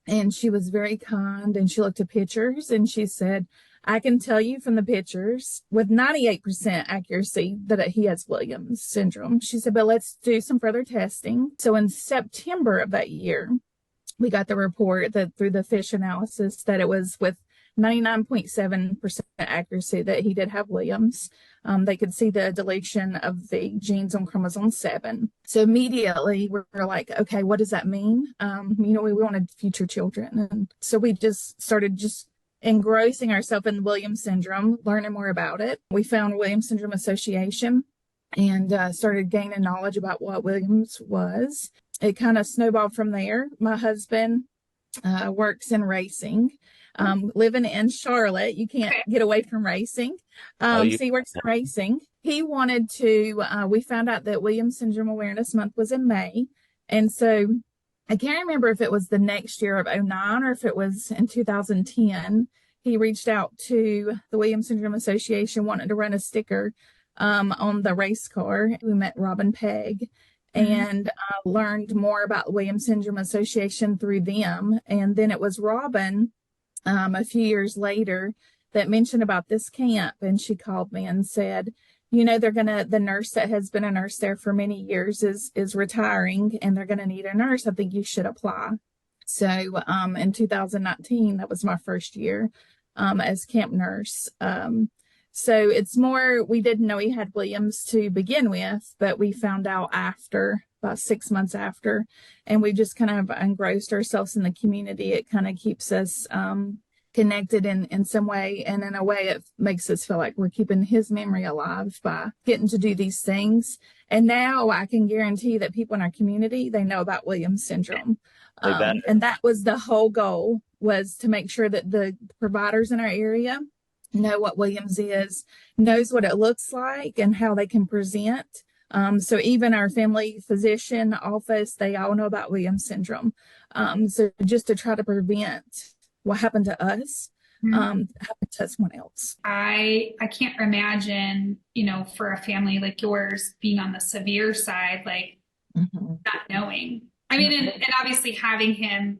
and she was very kind, and she looked at pictures and she said, I can tell you from the pictures with 98% accuracy that he has Williams syndrome. She said, but let's do some further testing. So in September of that year, we got the report that through the FISH analysis that it was with 99.7% accuracy that he did have Williams. They could see the deletion of the genes on chromosome 7. So immediately we're like, okay, what does that mean? We wanted future children. And so we just started engrossing ourselves in Williams syndrome, learning more about it. We found Williams Syndrome Association and started gaining knowledge about what Williams was. It kind of snowballed from there. My husband works in racing. Living in Charlotte, you can't get away from racing. So he works in racing. He wanted to, we found out that Williams Syndrome Awareness Month was in May. And so I can't remember if it was the next year of 2009 or if it was in 2010. He reached out to the Williams Syndrome Association, wanted to run a sticker on the race car. We met Robin Pegg and learned more about the Williams Syndrome Association through them. And then it was Robin a few years later that mentioned about this camp. And she called me and said, the nurse that has been a nurse there for many years is retiring, and they're going to need a nurse. I think you should apply. So in 2019, that was my first year as camp nurse. So it's more, we didn't know he had Williams to begin with, but we found out after, about 6 months after, and we just kind of engrossed ourselves in the community. It kind of keeps us connected in some way, and in a way it makes us feel like we're keeping his memory alive by getting to do these things. And now I can guarantee that people in our community, they know about Williams syndrome. And that was the whole goal, was to make sure that the providers in our area know what Williams is, knows what it looks like and how they can present. So even our family physician office, they all know about Williams syndrome. So just to try to prevent what happened to us, happened to someone else. I can't imagine, for a family like yours being on the severe side, like not knowing. I mean, and obviously having him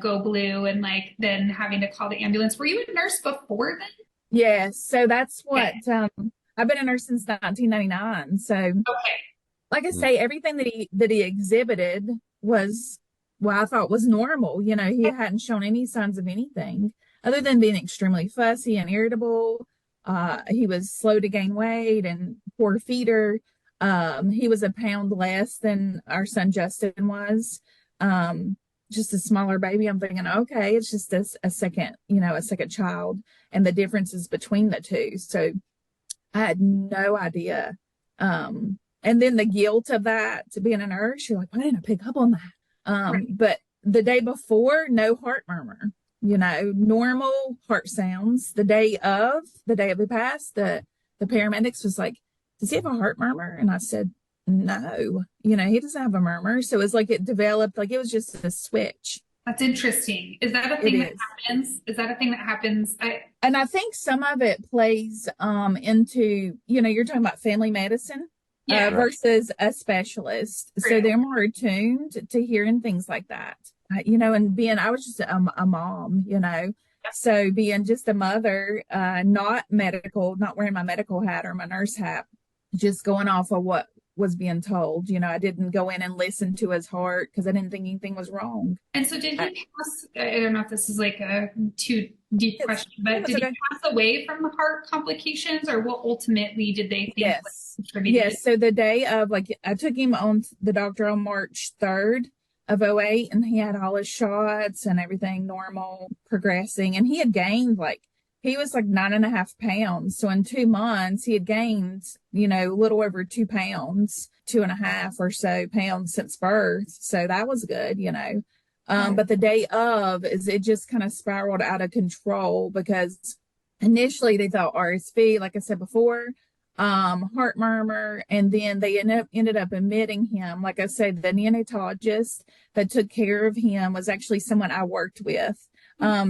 go blue and then having to call the ambulance. Were you a nurse before then? Yes. So that's what, I've been a nurse since 1999. So like I say, everything that he exhibited was, I thought was normal. He hadn't shown any signs of anything other than being extremely fussy and irritable. He was slow to gain weight and poor feeder. He was a pound less than our son Justin was. Just a smaller baby. I'm thinking, okay, it's just a second child, and the differences between the two. So I had no idea. And then the guilt of that, to being a nurse, you're like, why didn't I pick up on that? But the day before, no heart murmur, normal heart sounds. The day of the pass, the paramedics was like, does he have a heart murmur? And I said, no, he doesn't have a murmur. So it's like it developed, like it was just a switch. That's interesting. Is that a thing that happens? Is that a thing that happens? And I think some of it plays into, you're talking about family medicine. Versus a specialist. So they're more attuned to hearing things like that, and I was just a mom, so being just a mother, not medical, not wearing my medical hat or my nurse hat, just going off of what was being told. You know, I didn't go in and listen to his heart because I didn't think anything was wrong. And so did he pass, I don't know if this is like a too deep question, but did he okay. pass away from the heart complications, or what ultimately did they think Yes. contributed? Yes. So the day of, like, I took him on the doctor on March 3rd of '08, and he had all his shots and everything normal, progressing. And he had gained, like, he was like 9.5 pounds. So in 2 months, he had gained, you know, a little over 2 pounds, 2.5 or so pounds since birth. So that was good, you know. But the day of it just kind of spiraled out of control because initially they thought RSV, like I said before, heart murmur, and then they ended up admitting him. Like I said, the neonatologist that took care of him was actually someone I worked with.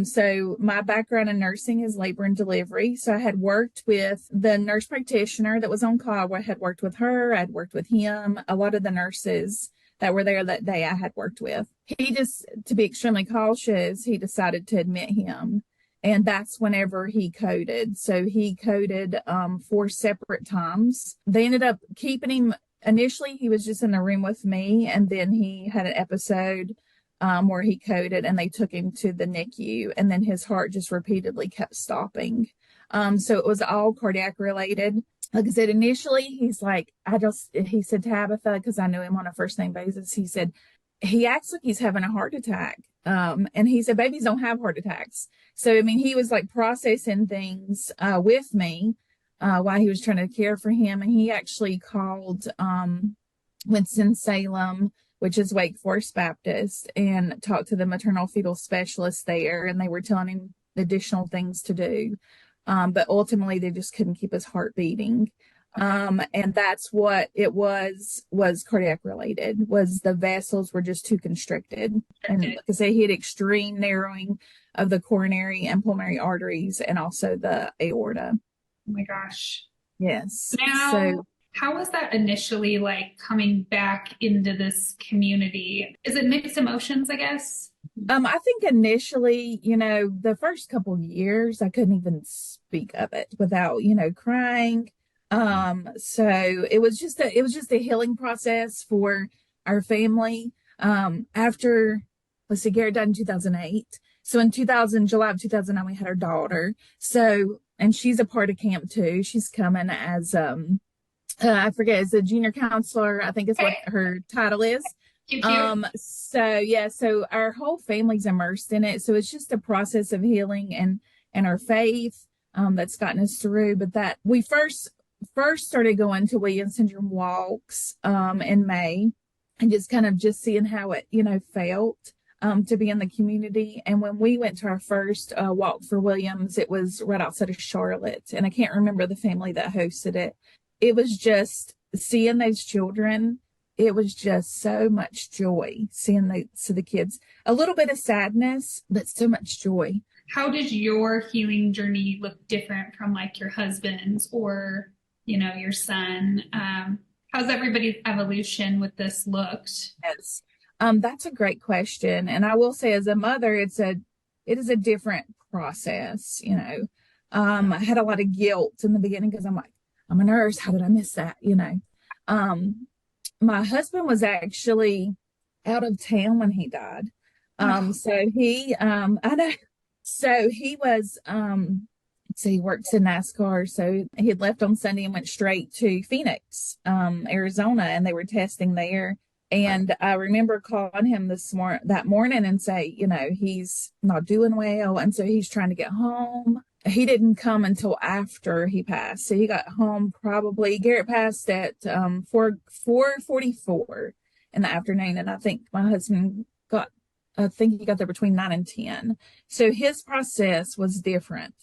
So my background in nursing is labor and delivery. So I had worked with the nurse practitioner that was on call. I had worked with her. I'd worked with him. A lot of the nurses that were there that day I had worked with. He just, to be extremely cautious, he decided to admit him. And that's whenever he coded. So he coded 4 separate times. They ended up keeping him. Initially, he was just in the room with me. And then he had an episode where he coded, and they took him to the NICU. And then his heart just repeatedly kept stopping. So it was all cardiac related. Like I said, initially, he's like, he said, Tabitha, because I knew him on a first name basis. He said, he acts like he's having a heart attack. And he said, babies don't have heart attacks. So, I mean, he was like processing things with me while he was trying to care for him. And he actually called Winston-Salem, which is Wake Forest Baptist, and talked to the maternal fetal specialist there. And they were telling him additional things to do. But ultimately, they just couldn't keep his heart beating. And that's what it was cardiac related, was the vessels were just too constricted. And like I say, he had extreme narrowing of the coronary and pulmonary arteries and also the aorta. Oh my gosh. Yes. Now, so how was that initially, like, coming back into this community? Is it mixed emotions, I guess? I think initially, you know, the first couple of years, I couldn't even speak of it without, you know, crying. So it was just a healing process for our family. After, let's see, Garrett died in 2008. So in July of 2009, we had our daughter. So, and she's a part of camp too. She's coming as, I forget, as a junior counselor, I think is what her title is. Cute. So our whole family's immersed in it. So it's just a process of healing and our faith, that's gotten us through. But that we first started going to Williams Syndrome walks, in May, and just kind of just seeing how it, you know, felt, to be in the community. And when we went to our first walk for Williams, it was right outside of Charlotte. And I can't remember the family that hosted it. It was just seeing those children. It was just so much joy seeing the kids. A little bit of sadness, but so much joy. How did your healing journey look different from, like, your husband's or, you know, your son? How's everybody's evolution with this looked? Yes. That's a great question. And I will say, as a mother, it is a different process. You know, I had a lot of guilt in the beginning because I'm like, I'm a nurse. How did I miss that? You know, my husband was actually out of town when he died. So he, I know. So he was, so he works in NASCAR. So he had left on Sunday and went straight to Phoenix, Arizona, and they were testing there. And I remember calling him that morning and say, you know, he's not doing well. And so he's trying to get home. He didn't come until after he passed. So he got home Garrett passed at 4:44 in the afternoon. And I think my husband he got there between 9 and 10. So his process was different.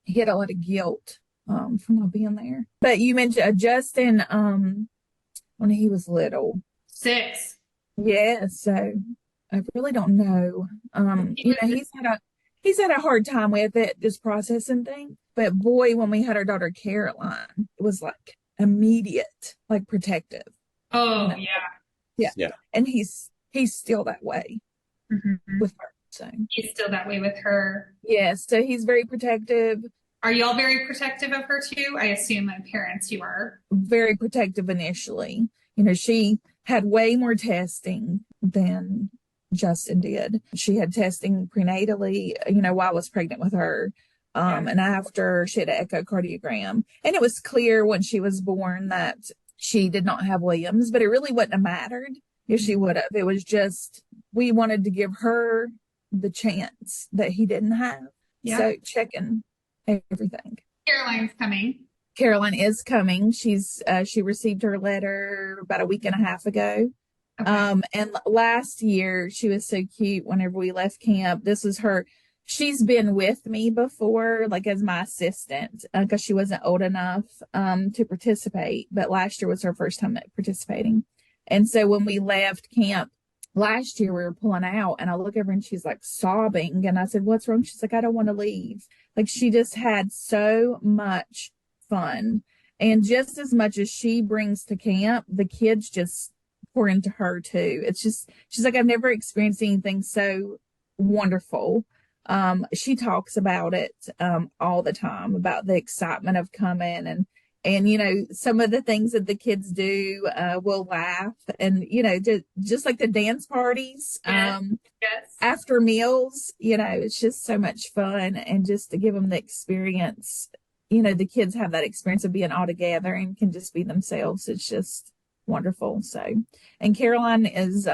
He had a lot of guilt from not being there. But you mentioned Justin, when he was little. 6. Yeah, so I really don't know. You know, he's had a hard time with it, just processing things. But boy, when we had our daughter Caroline, it was like immediate, like protective. Oh, you know? Yeah. And he's still that way with her. So he's still that way with her. Yeah, so he's very protective. Are y'all very protective of her too? I assume my parents, you are. Very protective initially. she had way more testing than Justin did. She had testing prenatally, while I was pregnant with her. And after she had an echocardiogram, and it was clear when she was born that she did not have Williams, but it really wouldn't have mattered if she would have. It was just, we wanted to give her the chance that he didn't have. Yeah. So checking everything. Caroline's coming. Caroline is coming. She received her letter about a week and a half ago. Okay. And last year she was so cute whenever we left camp. This was her. She's been with me before, like as my assistant, because she wasn't old enough to participate. But last year was her first time participating. And so when we left camp last year, we were pulling out, and I look over and she's like sobbing. And I said, "What's wrong?" She's like, "I don't want to leave." Like, she just had so much fun. And just as much as she brings to camp, the kids just pour into her too. It's just, she's like, "I've never experienced anything so wonderful." She talks about it all the time, about the excitement of coming, and some of the things that the kids do, we'll laugh, and just like the dance parties, Yes. after meals, it's just so much fun. And just to give them the experience, the kids have that experience of being all together and can just be themselves. It's just wonderful. So, and Caroline is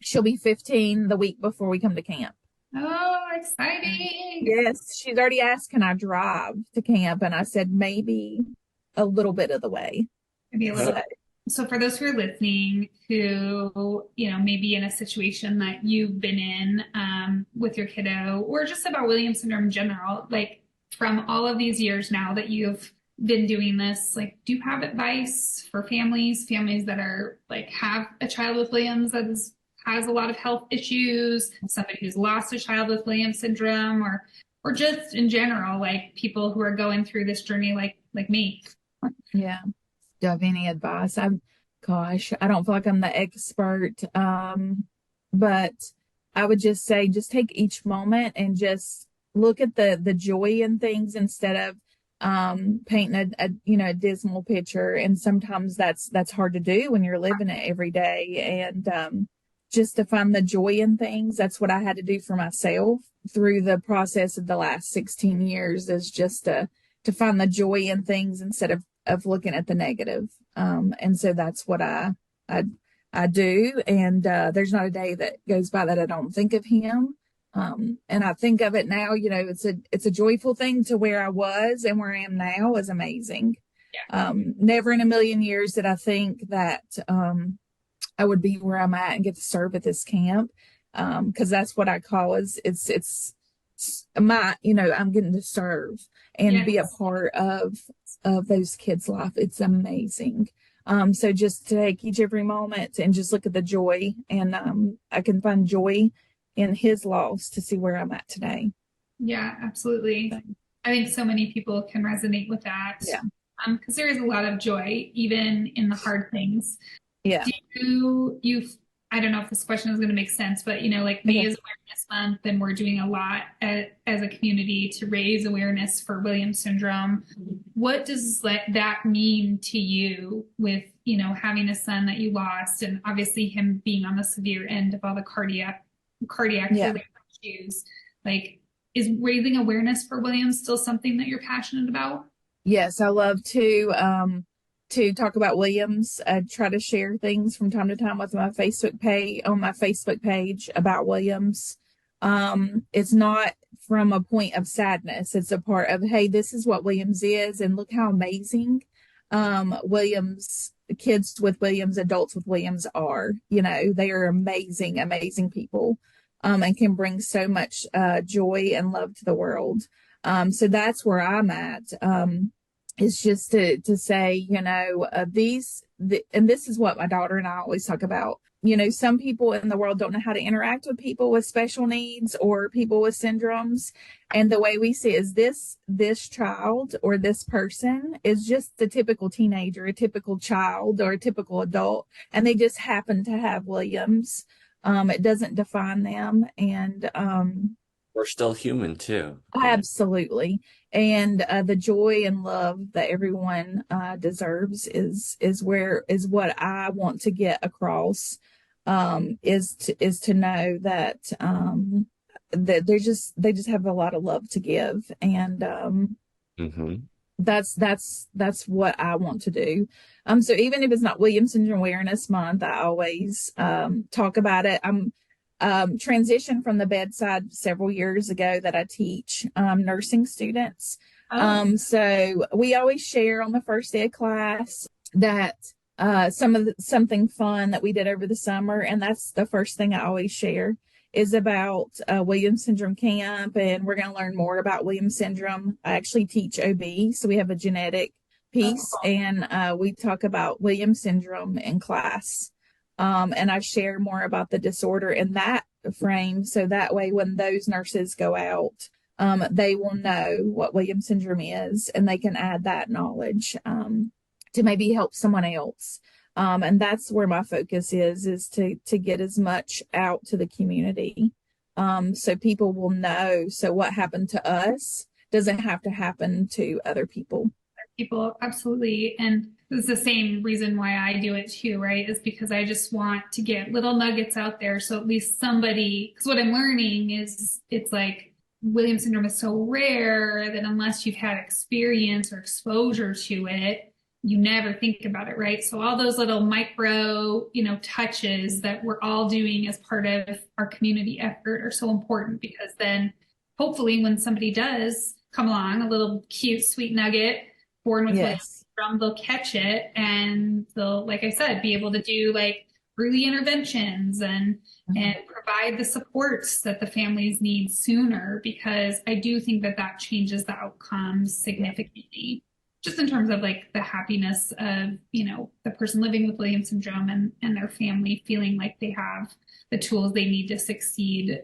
she'll be 15 the week before we come to camp. Oh, exciting. Yes, she's already asked, can I drive to camp? And I said, maybe a little bit of the way. Maybe a little bit. So for those who are listening, who, may be in a situation that you've been in with your kiddo, or just about Williams syndrome in general, like from all of these years now that you've been doing this, like, do you have advice for families that are like, have a child with Williams that has a lot of health issues, somebody who's lost a child with Williams syndrome, or just in general, like people who are going through this journey like me? Yeah. Do you have any advice? I don't feel like I'm the expert. But I would just say, just take each moment and just look at the joy in things instead of painting a dismal picture. And sometimes that's hard to do when you're living it every day. And just to find the joy in things. That's what I had to do for myself through the process of the last 16 years, is just to find the joy in things instead of looking at the negative. And so that's what I do. And there's not a day that goes by that I don't think of him. And I think of it now, it's a joyful thing. To where I was and where I am now is amazing. Yeah. Never in a million years did I think that I would be where I'm at and get to serve at this camp. Cause that's what I call it's I'm getting to serve and be a part of those kids' life. It's amazing. So just to take every moment and just look at the joy, and I can find joy in his loss to see where I'm at today. Yeah, absolutely. I think so many people can resonate with that. Yeah. Because there is a lot of joy even in the hard things. Yeah. I don't know if this question is going to make sense, but like May is Awareness Month, and we're doing a lot as a community to raise awareness for Williams syndrome. What does that mean to you with, having a son that you lost, and obviously him being on the severe end of all the cardiac issues? Like, is raising awareness for Williams still something that you're passionate about? Yes, I love to talk about Williams. I try to share things from time to time with my Facebook page about Williams. It's not from a point of sadness. It's a part of, hey, this is what Williams is, and look how amazing Williams, kids with Williams, adults with Williams are. They are amazing, amazing people, and can bring so much joy and love to the world. So that's where I'm at. It's just to say, and this is what my daughter and I always talk about. Some people in the world don't know how to interact with people with special needs or people with syndromes. And the way we see it is this child or this person is just a typical teenager, a typical child, or a typical adult. And they just happen to have Williams. It doesn't define them. And we're still human too. Absolutely. And the joy and love that everyone deserves is what I want to get across. Is to know that that they just have a lot of love to give, and Mm-hmm. that's what I want to do. So even if it's not Williams Syndrome Awareness Month, I always talk about it. I'm transitioned from the bedside several years ago that I teach nursing students. Oh. So we always share on the first day of class that something fun that we did over the summer, and that's the first thing I always share is about Williams Syndrome Camp, and we're going to learn more about Williams Syndrome. I actually teach OB, so we have a genetic piece, and we talk about Williams Syndrome in class. And I share more about the disorder in that frame, so that way when those nurses go out, they will know what Williams Syndrome is, and they can add that knowledge to maybe help someone else. And that's where my focus is to get as much out to the community, so people will know. So what happened to us doesn't have to happen to other people. Absolutely. And this is the same reason why I do it too, right? Is because I just want to get little nuggets out there. So at least somebody, because what I'm learning is it's like Williams syndrome is so rare that unless you've had experience or exposure to it, you never think about it, right? So all those little micro, touches that we're all doing as part of our community effort are so important, because then hopefully when somebody does come along, a little cute, sweet nugget born with Williams syndrome, they'll catch it and they'll, like I said, be able to do like early interventions and provide the supports that the families need sooner, because I do think that changes the outcomes significantly, just in terms of like the happiness of, the person living with Williams syndrome and their family feeling like they have the tools they need to succeed.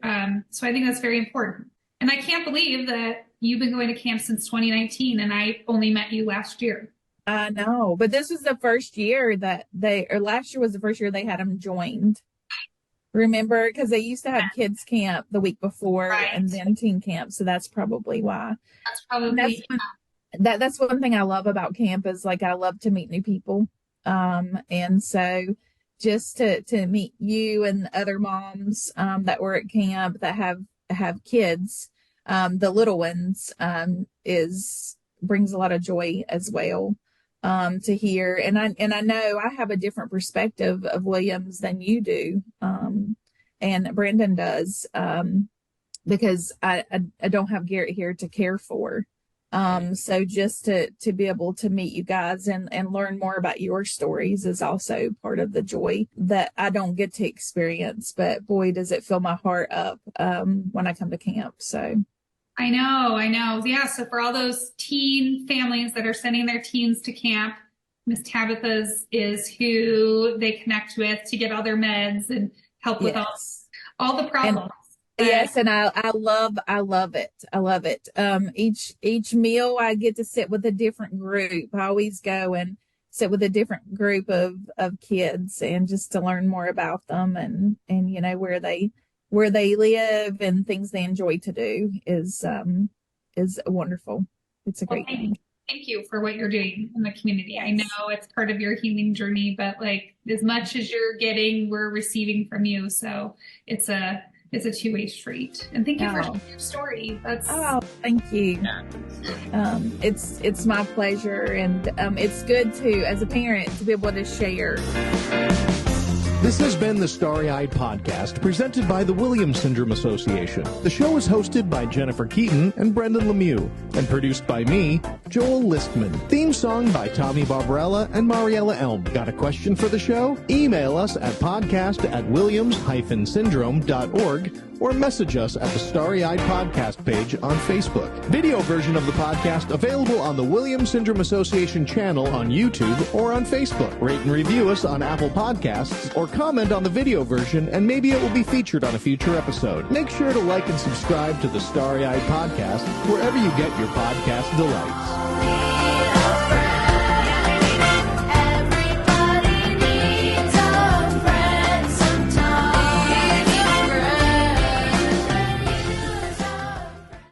So I think that's very important. And I can't believe that you've been going to camp since 2019 and I only met you last year. I know, but this was the first year that last year was the first year they had them joined. Remember? Because they used to have kids camp the week before and then teen camp. So that's probably why. That's one thing I love about camp is like, I love to meet new people. And so just to meet you and other moms that were at camp that have kids, the little ones, brings a lot of joy as well, to hear. And I know I have a different perspective of Williams than you do. And Brandon does, because I don't have Garrett here to care for. So just to be able to meet you guys and learn more about your stories is also part of the joy that I don't get to experience, but boy, does it fill my heart up, when I come to camp. So I know. Yeah. So for all those teen families that are sending their teens to camp, Miss Tabitha's is who they connect with to get all their meds and help with all the problems. Yes, and I love it. I love it. Each meal I get to sit with a different group. I always go and sit with a different group of kids, and just to learn more about them and where they live and things they enjoy to do is wonderful. It's a great thing. Thank you for what you're doing in the community. Yes. I know it's part of your healing journey, but like as much as you're getting, we're receiving from you. So it's a two-way street. And thank you for sharing your story. Thank you. It's my pleasure, and it's good to, as a parent, to be able to share. This has been the Starry-Eyed Podcast, presented by the Williams Syndrome Association. The show is hosted by Jennifer Keaton and Brendan Lemieux, and produced by me, Joel Listman. Theme song by Tommy Barbarella and Mariella Elm. Got a question for the show? Email us at podcast@williams-syndrome.org or message us at the Starry-Eyed Podcast page on Facebook. Video version of the podcast available on the Williams Syndrome Association channel on YouTube or on Facebook. Rate and review us on Apple Podcasts or comment on the video version, and maybe it will be featured on a future episode. Make sure to like and subscribe to the Starry-Eyed Podcast wherever you get your podcast delights.